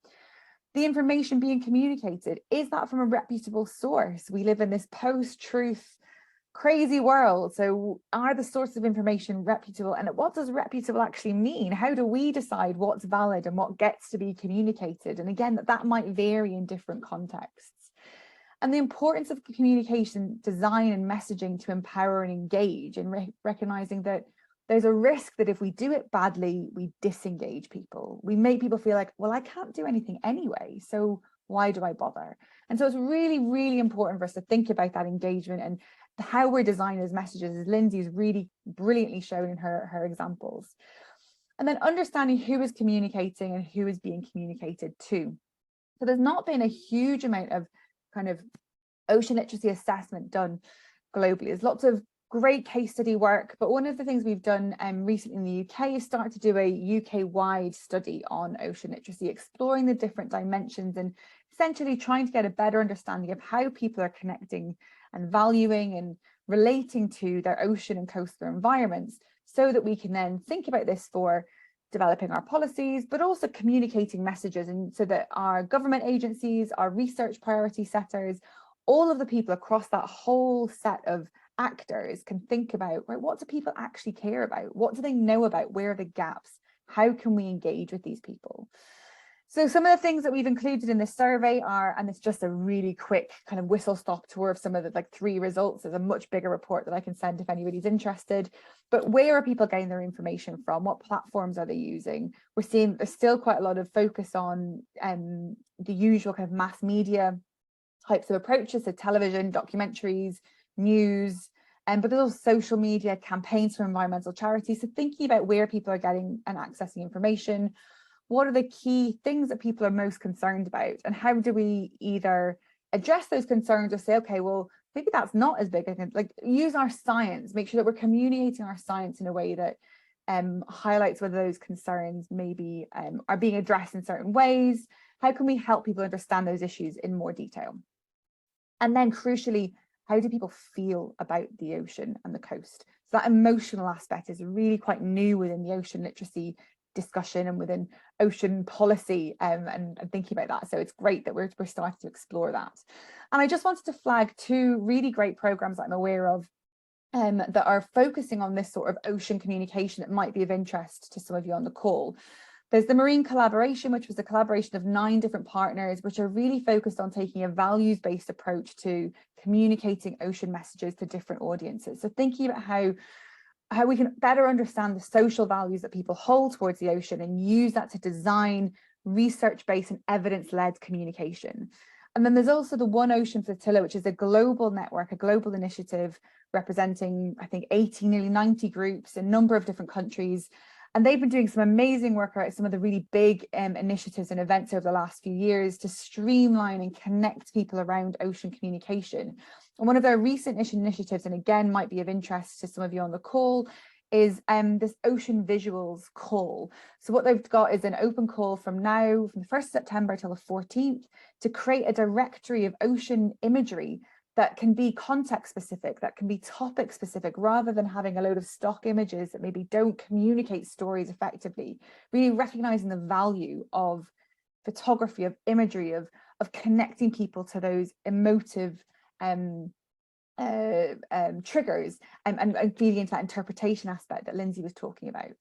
D: The information being communicated, is that from a reputable source? We live in this post-truth crazy world. So are the sources of information reputable? And what does reputable actually mean? How do we decide what's valid and what gets to be communicated? And again, that might vary in different contexts. And the importance of communication design and messaging to empower and engage, and recognizing that there's a risk that if we do it badly, we disengage people. We make people feel like, well, I can't do anything anyway, so why do I bother? And so it's really, really important for us to think about that engagement and how we're designing those messages, as Lindsey's really brilliantly shown in her examples. And then understanding who is communicating and who is being communicated to. So there's not been a huge amount of kind of ocean literacy assessment done globally. There's lots of great case study work, but one of the things we've done recently in the UK is start to do a UK-wide study on ocean literacy, exploring the different dimensions and essentially trying to get a better understanding of how people are connecting and valuing and relating to their ocean and coastal environments, so that we can then think about this for developing our policies, but also communicating messages, and so that our government agencies, our research priority setters, all of the people across that whole set of actors can think about, right, what do people actually care about? What do they know about? Where are the gaps? How can we engage with these people? So some of the things that we've included in this survey are, and it's just a really quick kind of whistle stop tour of some of the like 3 results. There's a much bigger report that I can send if anybody's interested. But where are people getting their information from? What platforms are they using? We're seeing there's still quite a lot of focus on the usual kind of mass media types of approaches, so television, documentaries, news, but there's also social media, campaigns from environmental charities. So thinking about where people are getting and accessing information, what are the key things that people are most concerned about, and how do we either address those concerns or say, okay, well, maybe that's not as big, like use our science, make sure that we're communicating our science in a way that highlights whether those concerns maybe are being addressed in certain ways. How can we help people understand those issues in more detail? And then crucially, how do people feel about the ocean and the coast? So that emotional aspect is really quite new within the ocean literacy discussion and within ocean policy, and thinking about that. So it's great that we're starting to explore that. And I just wanted to flag 2 really great programs that I'm aware of that are focusing on this sort of ocean communication that might be of interest to some of you on the call. There's the Marine Collaboration, which was a collaboration of 9 different partners, which are really focused on taking a values-based approach to communicating ocean messages to different audiences. So thinking about how we can better understand the social values that people hold towards the ocean and use that to design research-based and evidence-led communication. And then there's also the One Ocean Flotilla, which is a global network, a global initiative representing, I think, 80, nearly 90 groups in a number of different countries. And they've been doing some amazing work around some of the really big initiatives and events over the last few years to streamline and connect people around ocean communication. And one of their recent initiatives, and again, might be of interest to some of you on the call, is this Ocean Visuals call. So what they've got is an open call from the 1st of September till the 14th to create a directory of ocean imagery that can be context specific, that can be topic specific, rather than having a load of stock images that maybe don't communicate stories effectively. Really recognizing the value of photography, of imagery, of connecting people to those emotive triggers and feeding into that interpretation aspect that Lindsey was talking about.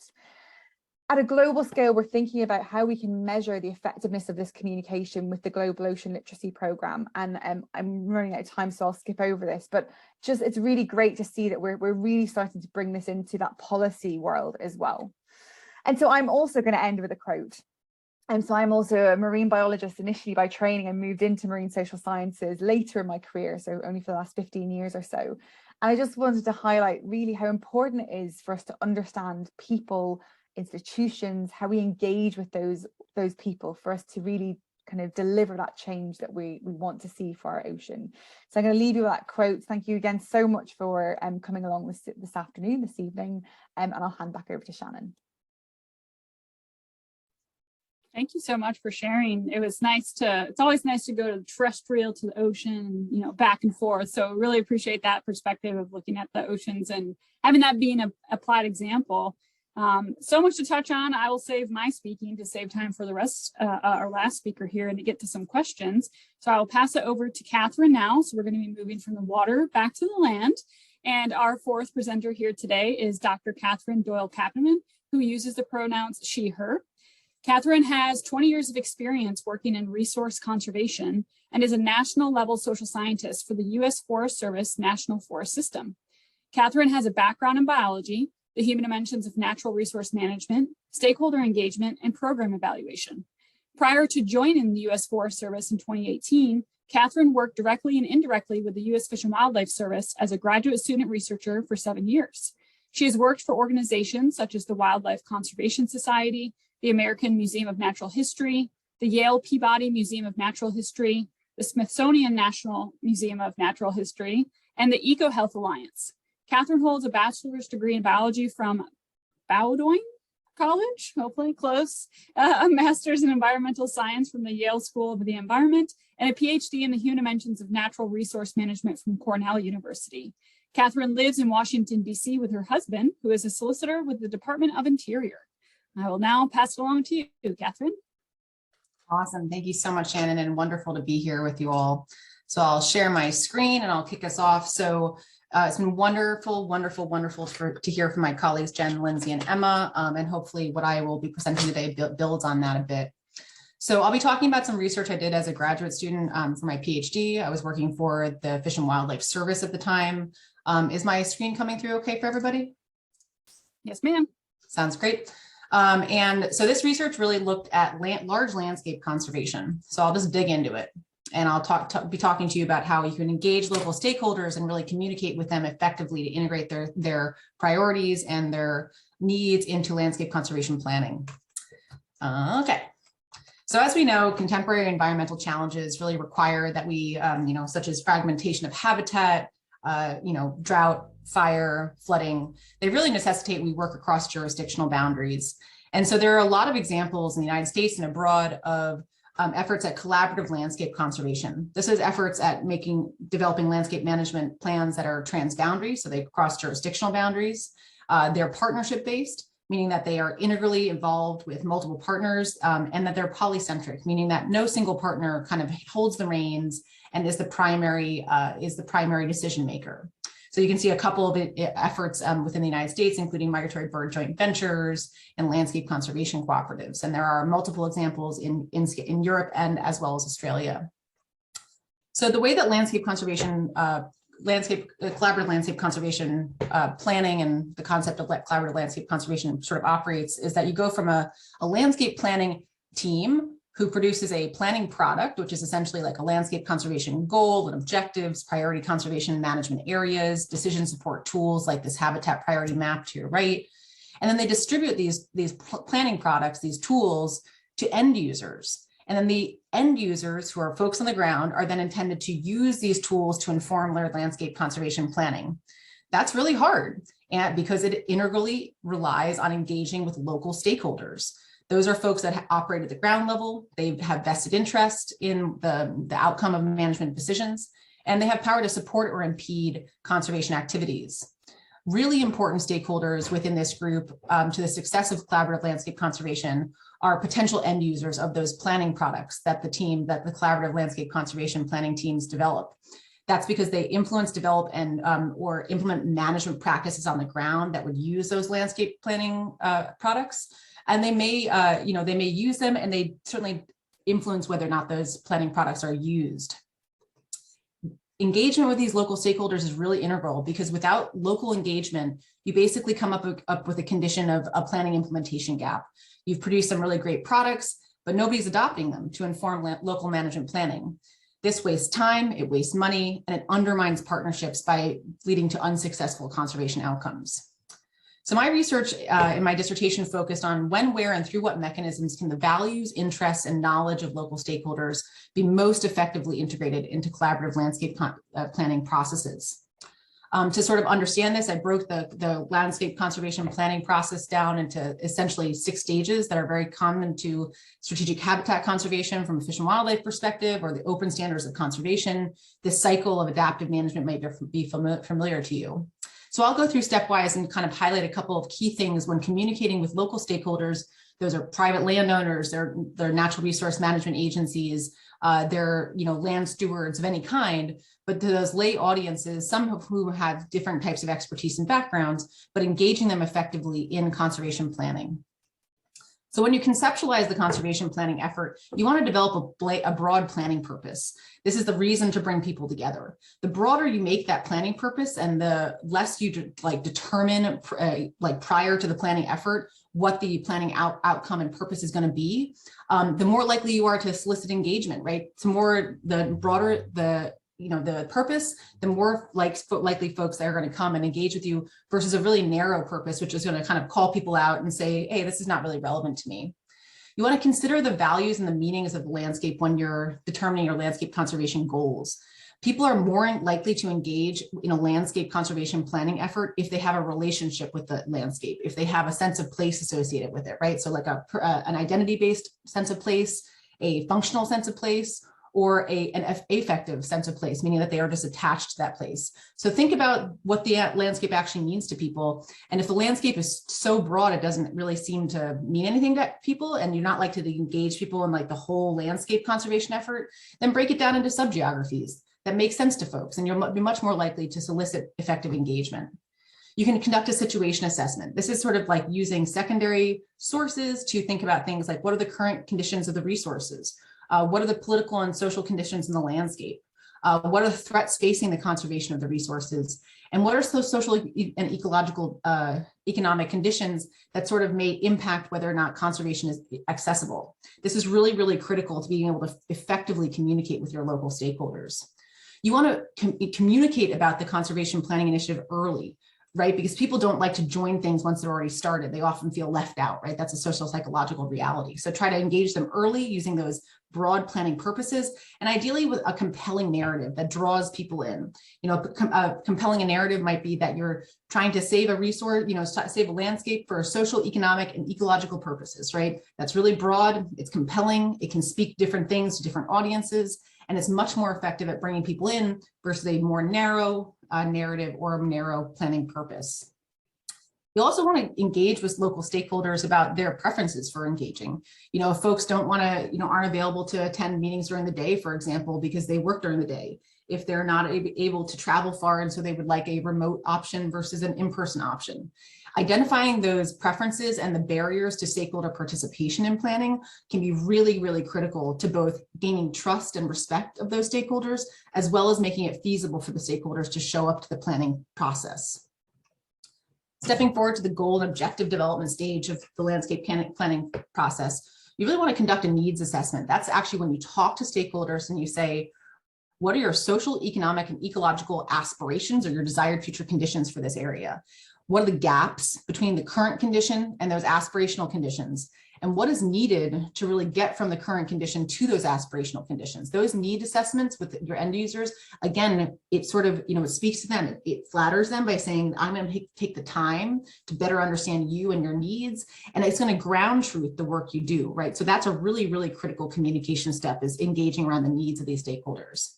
D: At a global scale, we're thinking about how we can measure the effectiveness of this communication with the Global Ocean Literacy Programme. And I'm running out of time, so I'll skip over this, but just it's really great to see that we're really starting to bring this into that policy world as well. And so I'm also going to end with a quote. And so I'm also a marine biologist initially by training. I moved into marine social sciences later in my career, so only for the last 15 years or so. And I just wanted to highlight really how important it is for us to understand people, institutions, how we engage with those people, for us to really kind of deliver that change that we want to see for our ocean. So I'm going to leave you with that quote. Thank you again so much for coming along this afternoon, this evening, and I'll hand back over to Shannon.
A: Thank you so much for sharing. It was nice it's always nice to go to the terrestrial to the ocean, back and forth. So really appreciate that perspective of looking at the oceans and having that being a applied example. So much to touch on. I will save my speaking to save time for the rest, our last speaker here, and to get to some questions. So I will pass it over to Catherine now. So we're going to be moving from the water back to the land. And our 4th presenter here today is Dr. Catherine Doyle-Capitman, who uses the pronouns she, her. Catherine has 20 years of experience working in resource conservation and is a national level social scientist for the U.S. Forest Service National Forest System. Catherine has a background in biology, the human dimensions of natural resource management, stakeholder engagement, and program evaluation. Prior to joining the U.S. Forest Service in 2018, Catherine worked directly and indirectly with the U.S. Fish and Wildlife Service as a graduate student researcher for 7 years. She has worked for organizations such as the Wildlife Conservation Society, the American Museum of Natural History, the Yale Peabody Museum of Natural History, the Smithsonian National Museum of Natural History, and the EcoHealth Alliance. Catherine holds a bachelor's degree in biology from Bowdoin College, hopefully close, a master's in environmental science from the Yale School of the Environment, and a PhD in the human dimensions of natural resource management from Cornell University. Catherine lives in Washington, D.C. with her husband, who is a solicitor with the Department of Interior. I will now pass it along to you, Catherine.
E: Awesome. Thank you so much, Shannon, and wonderful to be here with you all. So I'll share my screen and I'll kick us off. So it's been wonderful to hear from my colleagues, Jen, Lindsey, and Emma, and hopefully what I will be presenting today builds on that a bit. So I'll be talking about some research I did as a graduate student for my PhD. I was working for the Fish and Wildlife Service at the time. Is my screen coming through okay for everybody?
A: Yes, ma'am.
E: Sounds great. And so this research really looked at large landscape conservation. So I'll just dig into it. And I'll be talking to you about how you can engage local stakeholders and really communicate with them effectively to integrate their priorities and their needs into landscape conservation planning. Okay. So as we know, contemporary environmental challenges really require that we, such as fragmentation of habitat, drought, fire, flooding, they really necessitate we work across jurisdictional boundaries. And so there are a lot of examples in the United States and abroad of efforts at collaborative landscape conservation. This is efforts at developing landscape management plans that are transboundary, so they cross jurisdictional boundaries. They're partnership based, meaning that they are integrally involved with multiple partners, and that they're polycentric, meaning that no single partner kind of holds the reins and is the primary decision maker. So you can see a couple of efforts within the United States, including migratory bird joint ventures and landscape conservation cooperatives. And there are multiple examples in Europe and as well as Australia. So the way that collaborative landscape conservation planning and the concept of collaborative landscape conservation sort of operates is that you go from a landscape planning team who produces a planning product, which is essentially like a landscape conservation goal and objectives, priority conservation management areas, decision support tools like this habitat priority map to your right. And then they distribute these planning products, these tools, to end users. And then the end users, who are folks on the ground, are then intended to use these tools to inform their landscape conservation planning. That's really hard, and because it integrally relies on engaging with local stakeholders. Those are folks that operate at the ground level. They have vested interest in the outcome of management decisions, and they have power to support or impede conservation activities. Really important stakeholders within this group to the success of collaborative landscape conservation are potential end users of those planning products that the collaborative landscape conservation planning teams develop. That's because they influence, develop, and or implement management practices on the ground that would use those landscape planning products. And they may, they may use them, and they certainly influence whether or not those planning products are used. Engagement with these local stakeholders is really integral, because without local engagement, you basically come up with a condition of a planning implementation gap. You've produced some really great products, but nobody's adopting them to inform local management planning. This wastes time, it wastes money, and it undermines partnerships by leading to unsuccessful conservation outcomes. So my research in my dissertation focused on when, where, and through what mechanisms can the values, interests, and knowledge of local stakeholders be most effectively integrated into collaborative landscape planning processes. To sort of understand this, I broke the landscape conservation planning process down into essentially 6 stages that are very common to strategic habitat conservation from a fish and wildlife perspective, or the open standards of conservation. This cycle of adaptive management might be familiar to you. So I'll go through stepwise and kind of highlight a couple of key things when communicating with local stakeholders. Those are private landowners, they're natural resource management agencies, they're land stewards of any kind, but to those lay audiences, some of whom have different types of expertise and backgrounds, but engaging them effectively in conservation planning. So when you conceptualize the conservation planning effort, you want to develop a broad planning purpose. This is the reason to bring people together. The broader you make that planning purpose, and the less you determine prior to the planning effort what the planning outcome and purpose is going to be, the more likely you are to solicit engagement, right? The broader the the purpose, the more likely folks that are going to come and engage with you, versus a really narrow purpose, which is going to kind of call people out and say, hey, this is not really relevant to me. You want to consider the values and the meanings of the landscape when you're determining your landscape conservation goals. People are more likely to engage in a landscape conservation planning effort if they have a relationship with the landscape, if they have a sense of place associated with it, right? So like an identity-based sense of place, a functional sense of place, or an affective sense of place, meaning that they are just attached to that place. So think about what the landscape actually means to people. And if the landscape is so broad, it doesn't really seem to mean anything to people, and you're not likely to engage people in like the whole landscape conservation effort, then break it down into subgeographies that make sense to folks, and you'll be much more likely to solicit effective engagement. You can conduct a situation assessment. This is sort of like using secondary sources to think about things like, what are the current conditions of the resources? What are the political and social conditions in the landscape? What are the threats facing the conservation of the resources? And what are those social and ecological economic conditions that sort of may impact whether or not conservation is accessible? This is really, really critical to being able to effectively communicate with your local stakeholders. You want to communicate about the conservation planning initiative early, right? Because people don't like to join things once they're already started. They often feel left out, right? That's a social psychological reality. So try to engage them early using those broad planning purposes, and ideally with a compelling narrative that draws people in. Compelling a narrative might be that you're trying to save a resource, save a landscape for social, economic, and ecological purposes, right? That's really broad, it's compelling, it can speak different things to different audiences, and it's much more effective at bringing people in versus a more narrow narrative or a narrow planning purpose. You also want to engage with local stakeholders about their preferences for engaging. If folks don't want to, aren't available to attend meetings during the day, for example, because they work during the day, if they're not able to travel far and so they would like a remote option versus an in-person option. Identifying those preferences and the barriers to stakeholder participation in planning can be really, really critical to both gaining trust and respect of those stakeholders, as well as making it feasible for the stakeholders to show up to the planning process. Stepping forward to the goal and objective development stage of the landscape planning process, you really want to conduct a needs assessment. That's actually when you talk to stakeholders and you say, what are your social, economic, and ecological aspirations or your desired future conditions for this area? What are the gaps between the current condition and those aspirational conditions? And what is needed to really get from the current condition to those aspirational conditions? Those need assessments with your end users, again, it sort of, it speaks to them. It flatters them by saying, I'm going to take the time to better understand you and your needs. And it's going to ground truth the work you do, right? So that's a really, really critical communication step, is engaging around the needs of these stakeholders.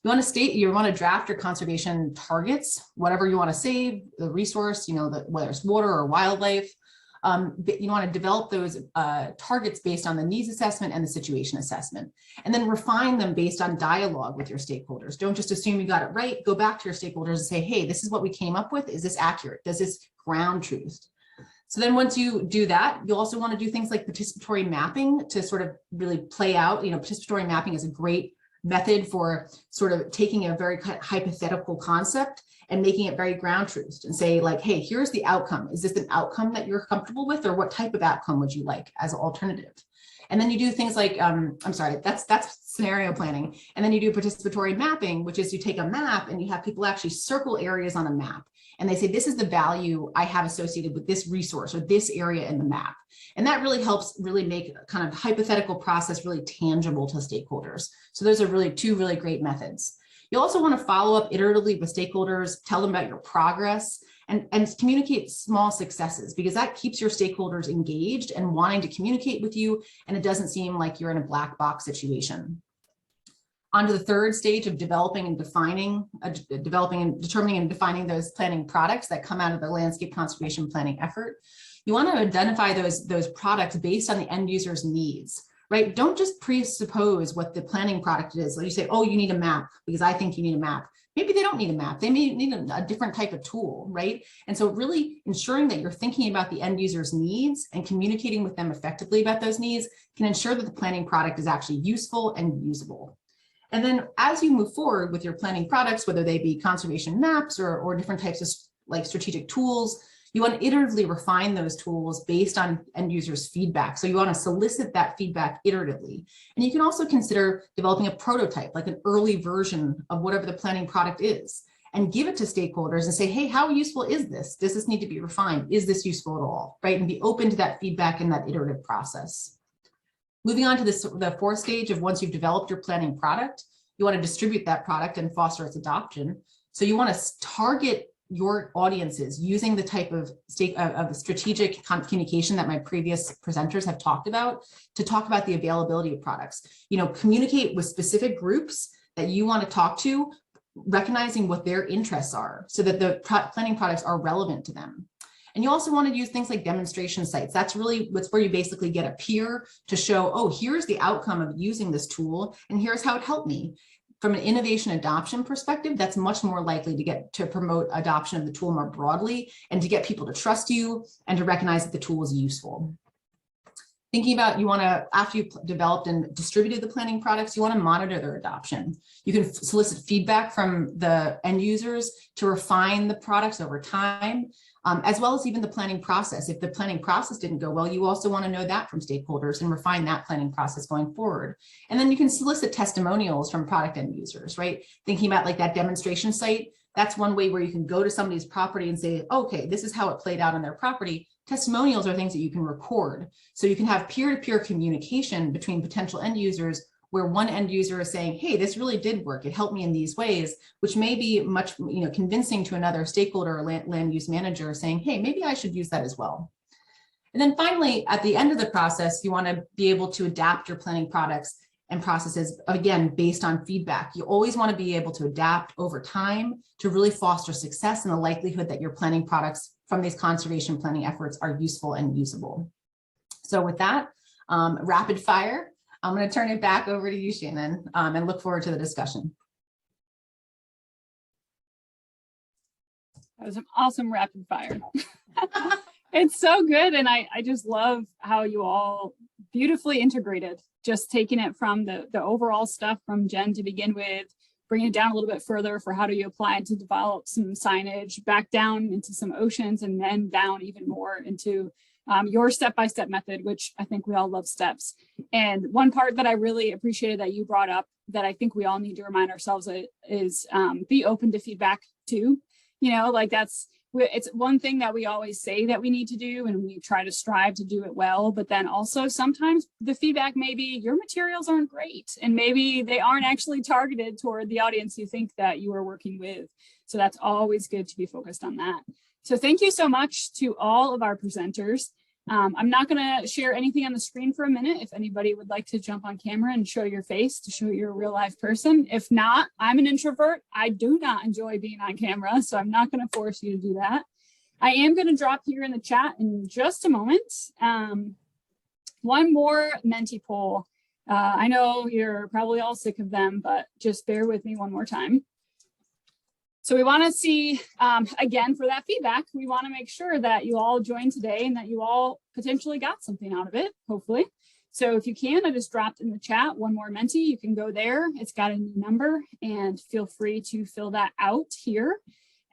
E: You want to draft your conservation targets, whatever you want to save, the resource, whether it's water or wildlife. You want to develop those targets based on the needs assessment and the situation assessment, and then refine them based on dialogue with your stakeholders. Don't just assume you got it right. Go back to your stakeholders and say, hey, this is what we came up with. Is this accurate? Does this ground truth? So then once you do that, you'll also want to do things like participatory mapping to sort of really play out. Participatory mapping is a great method for sort of taking a very hypothetical concept and making it very ground truthed and say like, hey, here's the outcome. Is this an outcome that you're comfortable with, or what type of outcome would you like as an alternative? And then you do things like, that's scenario planning. And then you do participatory mapping, which is you take a map and you have people actually circle areas on a map. And they say, this is the value I have associated with this resource or this area in the map. And that really helps really make a kind of hypothetical process really tangible to stakeholders. So those are really two really great methods. You also want to follow up iteratively with stakeholders, tell them about your progress, and communicate small successes, because that keeps your stakeholders engaged and wanting to communicate with you, and it doesn't seem like you're in a black box situation. On to the third stage of determining and defining those planning products that come out of the landscape conservation planning effort. You want to identify those products based on the end user's needs, right? Don't just presuppose what the planning product is. Like you say, oh, you need a map because I think you need a map. Maybe they don't need a map. They may need a different type of tool, right? And so really ensuring that you're thinking about the end user's needs and communicating with them effectively about those needs can ensure that the planning product is actually useful and usable. And then as you move forward with your planning products, whether they be conservation maps or different types of like strategic tools, You want to iteratively refine those tools based on end users' feedback. So you want to solicit that feedback iteratively. And you can also consider developing a prototype, like an early version of whatever the planning product is, and give it to stakeholders and say, hey, how useful is this? Does this need to be refined? Is this useful at all, right? And be open to that feedback in that iterative process. Moving on to the fourth stage of once you've developed your planning product, you want to distribute that product and foster its adoption. So you want to target your audiences using the type of strategic communication that my previous presenters have talked about to talk about the availability of products. You know, communicate with specific groups that you want to talk to, recognizing what their interests are so that the planning products are relevant to them. And you also want to use things like demonstration sites. That's where you basically get a peer to show, oh, here's the outcome of using this tool, and here's how it helped me. From an innovation adoption perspective, that's much more likely to promote adoption of the tool more broadly and to get people to trust you and to recognize that the tool is useful. Thinking about, you want to, after you've developed and distributed the planning products, you want to monitor their adoption. You can solicit feedback from the end users to refine the products over time, as well as even the planning process. If the planning process didn't go well, you also want to know that from stakeholders and refine that planning process going forward. And then you can solicit testimonials from product end users, right? Thinking about like that demonstration site, that's one way where you can go to somebody's property and say, okay, this is how it played out on their property. Testimonials are things that you can record. So you can have peer-to-peer communication between potential end users where one end user is saying, hey, this really did work. It helped me in these ways, which may be much convincing to another stakeholder or land use manager saying, hey, maybe I should use that as well. And then finally, at the end of the process, you want to be able to adapt your planning products and processes, again, based on feedback. You always want to be able to adapt over time to really foster success and the likelihood that your planning products from these conservation planning efforts are useful and usable. So with that, rapid fire, I'm going to turn it back over to you, Shannon, and look forward to the discussion.
A: That was an awesome rapid fire. It's so good. And I just love how you all beautifully integrated, just taking it from the overall stuff from Jen to begin with, bringing it down a little bit further for how do you apply it to develop some signage, back down into some oceans, and then down even more into your step-by-step method, which I think we all love steps. And one part that I really appreciated that you brought up that I think we all need to remind ourselves is be open to feedback too. You know, like it's one thing that we always say that we need to do, and we try to strive to do it well, but then also sometimes the feedback may be your materials aren't great, and maybe they aren't actually targeted toward the audience you think that you are working with. So that's always good to be focused on that. So thank you so much to all of our presenters. I'm not going to share anything on the screen for a minute. If anybody would like to jump on camera and show your face to show you're a real live person. If not, I'm an introvert. I do not enjoy being on camera, so I'm not going to force you to do that. I am going to drop here in the chat in just a moment. One more Menti poll. I know you're probably all sick of them, but just bear with me one more time. So we want to see, again, for that feedback, we want to make sure that you all joined today and that you all potentially got something out of it, hopefully. So if you can, I just dropped in the chat one more Menti. You can go there. It's got a new number, and feel free to fill that out here.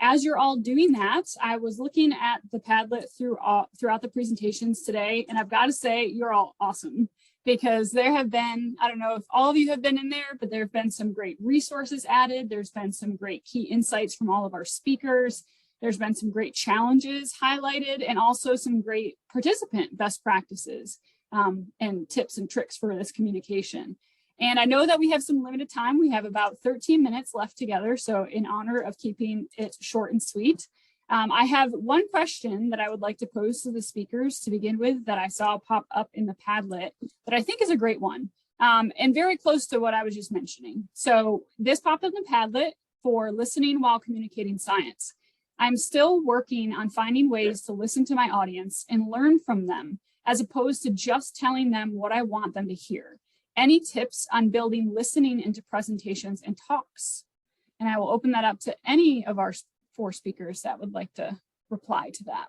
A: As you're all doing that, I was looking at the Padlet throughout the presentations today, and I've got to say, you're all awesome. Because there have been, I don't know if all of you have been in there, but there have been some great resources added. There's been some great key insights from all of our speakers. There's been some great challenges highlighted, and also some great participant best practices and tips and tricks for this communication. And I know that we have some limited time. We have about 13 minutes left together. So in honor of keeping it short and sweet, I have one question that I would like to pose to the speakers to begin with that I saw pop up in the Padlet that I think is a great one and very close to what I was just mentioning. So this popped up in the Padlet for listening while communicating science. I'm still working on finding ways to listen to my audience and learn from them, as opposed to just telling them what I want them to hear. Any tips on building listening into presentations and talks? And I will open that up to any of our 4 speakers that would like to reply to that.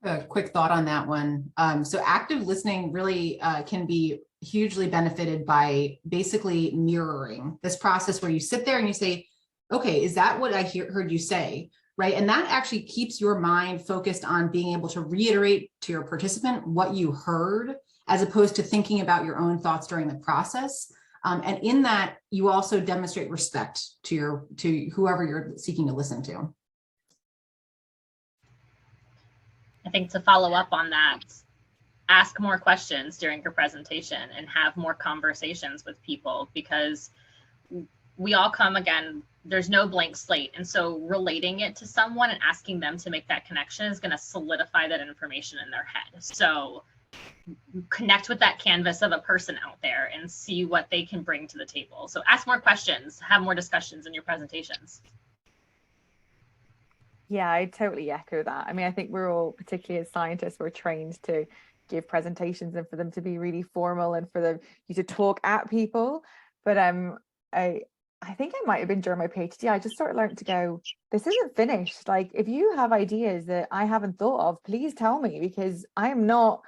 E: A quick thought on that one. So active listening really can be hugely benefited by basically mirroring this process where you sit there and you say, okay, is that what I heard you say? right? And that actually keeps your mind focused on being able to reiterate to your participant what you heard, as opposed to thinking about your own thoughts during the process. And in that, you also demonstrate respect to whoever you're seeking to listen to.
C: I think to follow up on that, ask more questions during your presentation and have more conversations with people, because we all come, again, there's no blank slate. And so relating it to someone and asking them to make that connection is going to solidify that information in their head. So connect with that canvas of a person out there and see what they can bring to the table. So ask more questions, have more discussions in your presentations.
D: Yeah, I totally echo that. I mean, I think we're all, particularly as scientists, we're trained to give presentations and for them to be really formal and for you to talk at people. But I think I might have been during my PhD, I just sort of learned to go, this isn't finished. Like, if you have ideas that I haven't thought of, please tell me, because I am not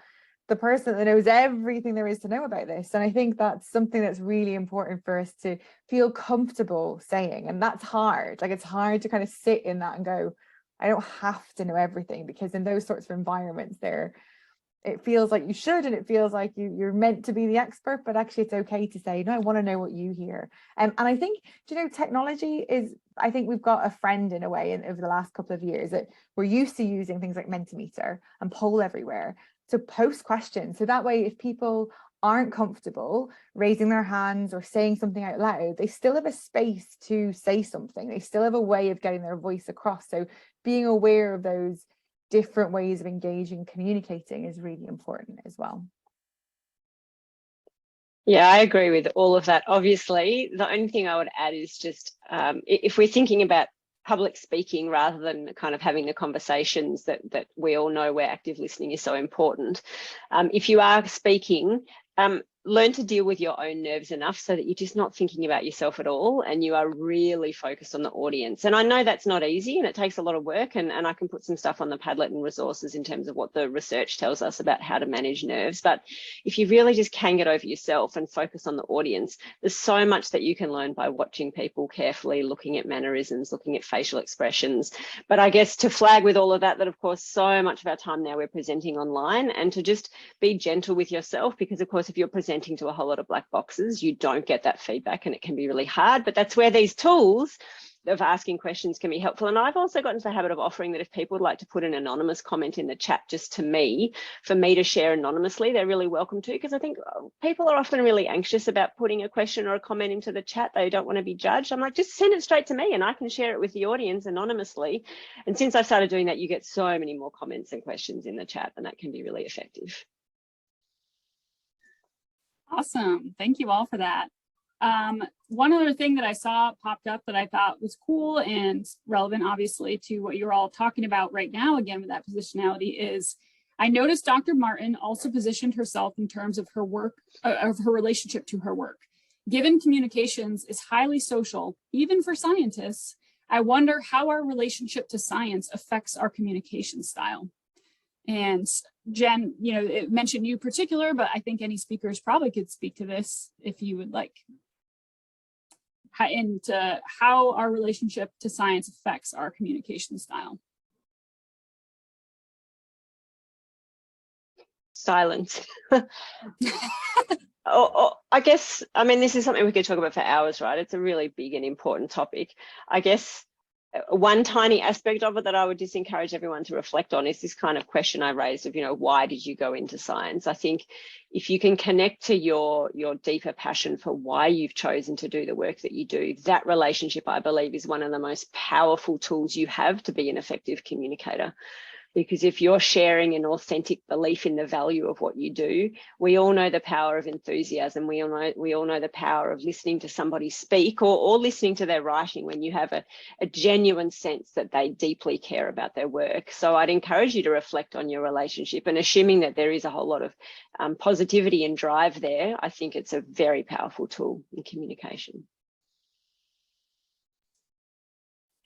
D: the person that knows everything there is to know about this. And I think that's something that's really important for us to feel comfortable saying. And that's hard. Like, it's hard to kind of sit in that and go, I don't have to know everything, because in those sorts of environments it feels like you should, and it feels like you're meant to be the expert, but actually it's okay to say, no, I want to know what you hear. And I think, technology is, I think we've got a friend in a way over the last couple of years, that we're used to using things like Mentimeter and Poll Everywhere to post questions. So that way, if people aren't comfortable raising their hands or saying something out loud, they still have a space to say something. They still have a way of getting their voice across. So being aware of those different ways of engaging and communicating is really important as well.
B: Yeah, I agree with all of that. Obviously, the only thing I would add is just if we're thinking about public speaking rather than kind of having the conversations that we all know where active listening is so important. If you are speaking, learn to deal with your own nerves enough so that you're just not thinking about yourself at all and you are really focused on the audience. And I know that's not easy and it takes a lot of work, and I can put some stuff on the Padlet and resources in terms of what the research tells us about how to manage nerves. But if you really just can get over yourself and focus on the audience, there's so much that you can learn by watching people carefully, looking at mannerisms, looking at facial expressions. But I guess to flag with all of that, of course, so much of our time now we're presenting online, and to just be gentle with yourself, because of course, if you're presenting to a whole lot of black boxes, you don't get that feedback and it can be really hard. But that's where these tools of asking questions can be helpful. And I've also gotten into the habit of offering that if people would like to put an anonymous comment in the chat just to me, for me to share anonymously, they're really welcome to, because I think people are often really anxious about putting a question or a comment into the chat. They don't want to be judged. I'm like, just send it straight to me and I can share it with the audience anonymously. And since I've started doing that, you get so many more comments and questions in the chat, and that can be really effective.
A: Awesome. Thank you all for that. One other thing that I saw popped up that I thought was cool and relevant, obviously, to what you're all talking about right now, again, with that positionality, is I noticed Dr. Martin also positioned herself in terms of her work, of her relationship to her work. Given communications is highly social, even for scientists, I wonder how our relationship to science affects our communication style. And Jen, it mentioned you in particular, but I think any speakers probably could speak to this if you would like, into how our relationship to science affects our communication style.
B: Silence. I guess, I mean, this is something we could talk about for hours, right? It's a really big and important topic. I guess one tiny aspect of it that I would just encourage everyone to reflect on is this kind of question I raised of, why did you go into science? I think if you can connect to your deeper passion for why you've chosen to do the work that you do, that relationship, I believe, is one of the most powerful tools you have to be an effective communicator. Because if you're sharing an authentic belief in the value of what you do, we all know the power of enthusiasm. We all know the power of listening to somebody speak or listening to their writing when you have a genuine sense that they deeply care about their work. So I'd encourage you to reflect on your relationship, and assuming that there is a whole lot of positivity and drive there, I think it's a very powerful tool in communication.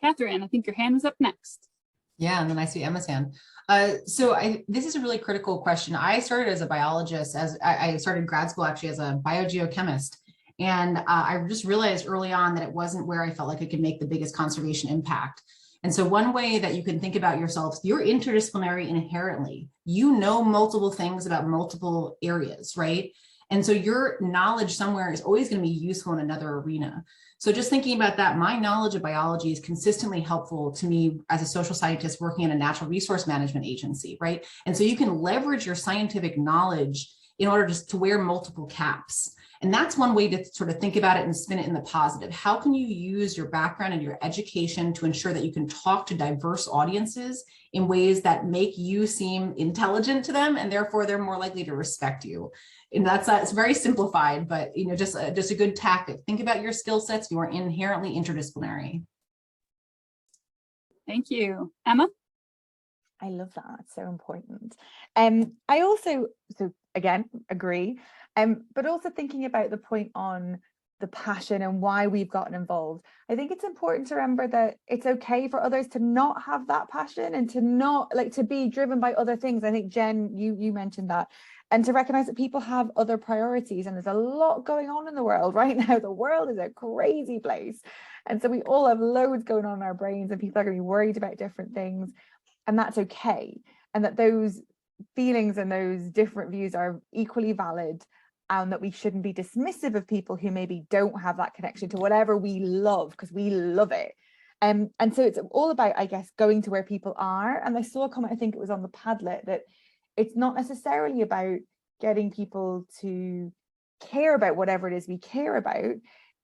E: Catherine, I think your hand was up next. Yeah, and then I see Emma's hand. This is a really critical question. I started as a biologist, I started grad school actually as a biogeochemist. And I just realized early on that it wasn't where I felt like I could make the biggest conservation impact. And so one way that you can think about yourselves, you're interdisciplinary inherently. You know multiple things about multiple areas, right? And so your knowledge somewhere is always going to be useful in another arena. So just thinking about that, my knowledge of biology is consistently helpful to me as a social scientist working in a natural resource management agency, right? And so you can leverage your scientific knowledge in order to wear multiple caps. And that's one way to sort of think about it and spin it in the positive. How can you use your background and your education to ensure that you can talk to diverse audiences in ways that make you seem intelligent to them, and therefore they're more likely to respect you? And that's it's very simplified, but just a good tactic. Think about your skill sets. You are inherently interdisciplinary.
A: Thank you. Emma?
D: I love that. It's so important. I also, so again, agree. But also thinking about the point on the passion and why we've gotten involved. I think it's important to remember that it's okay for others to not have that passion and to not to be driven by other things. I think Jen, you mentioned that, and to recognize that people have other priorities, and there's a lot going on in the world right now. The world is a crazy place. And so we all have loads going on in our brains, and people are going to be worried about different things, and that's okay. And that those feelings and those different views are equally valid, and that we shouldn't be dismissive of people who maybe don't have that connection to whatever we love, because we love it. And so it's all about, I guess, going to where people are. And I saw a comment, I think it was on the Padlet, that it's not necessarily about getting people to care about whatever it is we care about.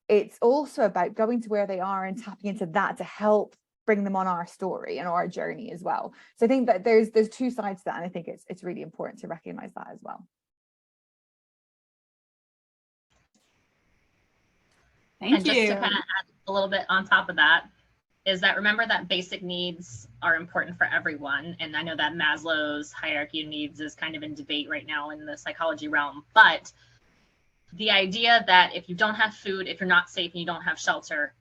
D: It's also about going to where they are and tapping into that to help bring them on our story and our journey as well. So I think that there's two sides to that, and I think it's really important to recognize that as well.
C: And just to kind of add a little bit on top of that, is that remember that basic needs are important for everyone. And I know that Maslow's hierarchy of needs is kind of in debate right now in the psychology realm. But the idea that if you don't have food, if you're not safe and you don't have shelter,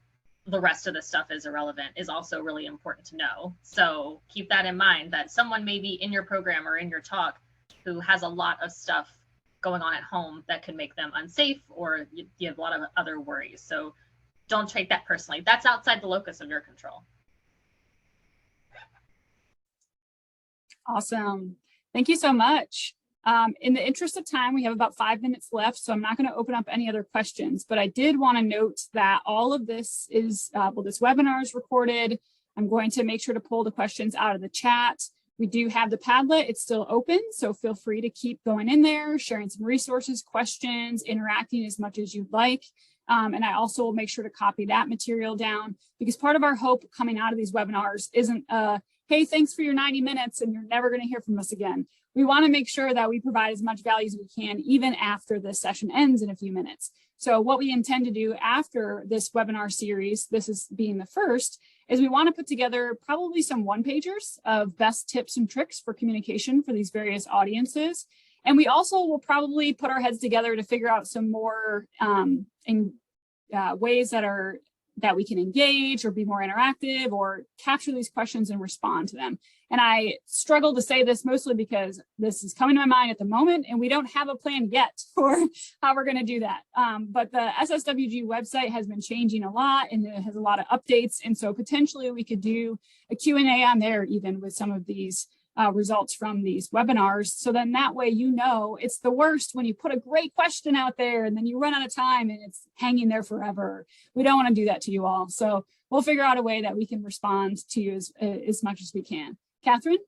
C: the rest of the stuff is irrelevant is also really important to know. So keep that in mind, that someone may be in your program or in your talk who has a lot of stuff going on at home that could make them unsafe, or you have a lot of other worries. So don't take that personally. That's outside the locus of your control.
A: Awesome. Thank you so much. In the interest of time, we have about 5 minutes left, so I'm not going to open up any other questions, but I did want to note that all of this is, this webinar is recorded. I'm going to make sure to pull the questions out of the chat. We do have the Padlet, it's still open, so feel free to keep going in there, sharing some resources, questions, interacting as much as you'd like. And I also will make sure to copy that material down, because part of our hope coming out of these webinars isn't, hey, thanks for your 90 minutes and you're never going to hear from us again. We want to make sure that we provide as much value as we can, even after this session ends in a few minutes. So what we intend to do after this webinar series, this is being the first, is we want to put together probably some one-pagers of best tips and tricks for communication for these various audiences. And we also will probably put our heads together to figure out some more ways that we can engage or be more interactive or capture these questions and respond to them. And I struggle to say this mostly because this is coming to my mind at the moment and we don't have a plan yet for how we're going to do that. But the SSWG website has been changing a lot and it has a lot of updates. And so potentially we could do a Q&A on there even with some of these results from these webinars. So then that way, it's the worst when you put a great question out there and then you run out of time and it's hanging there forever. We don't want to do that to you all. So we'll figure out a way that we can respond to you as much as we can. Catherine?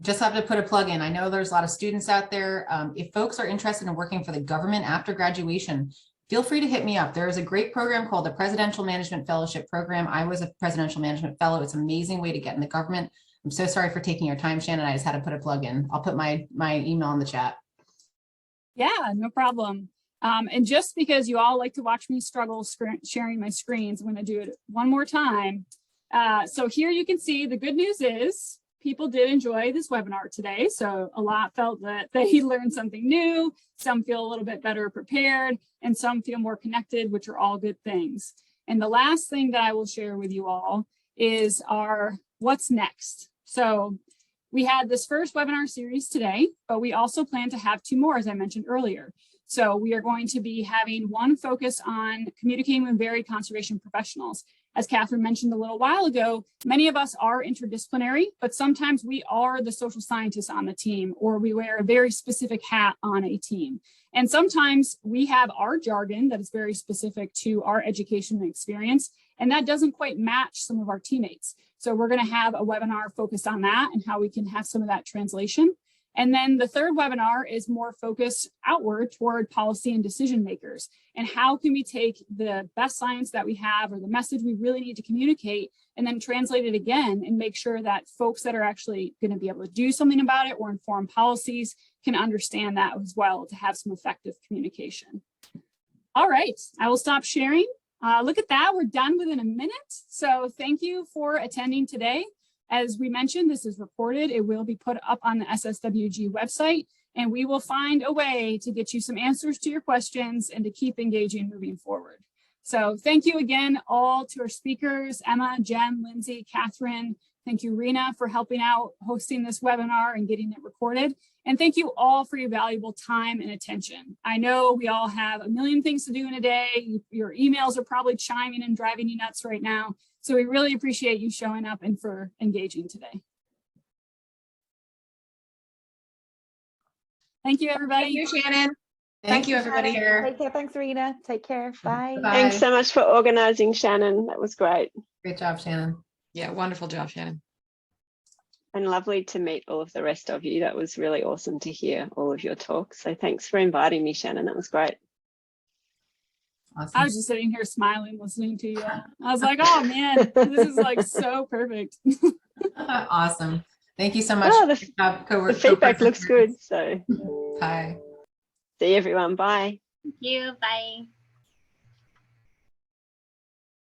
E: Just have to put a plug in. I know there's a lot of students out there. If folks are interested in working for the government after graduation, feel free to hit me up. There is a great program called the Presidential Management Fellowship Program. I was a Presidential Management Fellow. It's an amazing way to get in the government. I'm so sorry for taking your time, Shannon. I just had to put a plug in. I'll put my email in the chat.
A: Yeah, no problem. And just because you all like to watch me struggle sharing my screens, I'm going to do it one more time. So here you can see the good news is people did enjoy this webinar today. So a lot felt that they learned something new. Some feel a little bit better prepared and some feel more connected, which are all good things. And the last thing that I will share with you all is our what's next. So we had this first webinar series today, but we also plan to have 2 more, as I mentioned earlier. So we are going to be having one focus on communicating with varied conservation professionals. As Catherine mentioned a little while ago, many of us are interdisciplinary, but sometimes we are the social scientists on the team, or we wear a very specific hat on a team. And sometimes we have our jargon that is very specific to our education and experience, and that doesn't quite match some of our teammates. So we're going to have a webinar focused on that and how we can have some of that translation. And then the third webinar is more focused outward toward policy and decision makers. And how can we take the best science that we have, or the message we really need to communicate, and then translate it again and make sure that folks that are actually going to be able to do something about it or inform policies can understand that as well, to have some effective communication. All right, I will stop sharing. Look at that, we're done within a minute. So thank you for attending today. As we mentioned, this is recorded. It will be put up on the SSWG website, and we will find a way to get you some answers to your questions and to keep engaging moving forward. So thank you again all to our speakers, Emma, Jen, Lindsey, Catherine. Thank you, Rena, for helping out hosting this webinar and getting it recorded. And thank you all for your valuable time and attention. I know we all have a million things to do in a day. Your emails are probably chiming and driving you nuts right now. So we really appreciate you showing up and for engaging today. Thank you, everybody.
E: Thank you, Shannon. Thank you, everybody.
D: Take care. Thanks, Rena. Take care. Bye.
E: Bye.
B: Thanks so much for organizing, Shannon. That was great.
E: Great job, Shannon.
F: Yeah, wonderful job, Shannon.
B: And lovely to meet all of the rest of you. That was really awesome to hear all of your talks. So thanks for inviting me, Shannon. That was great.
E: Awesome.
A: I was just sitting here smiling, listening to you. I was like, oh man, this is like so perfect.
E: Awesome. Thank you so much.
B: Oh, the feedback looks good. So
E: Bye.
B: see everyone. Bye.
C: Thank you. Bye.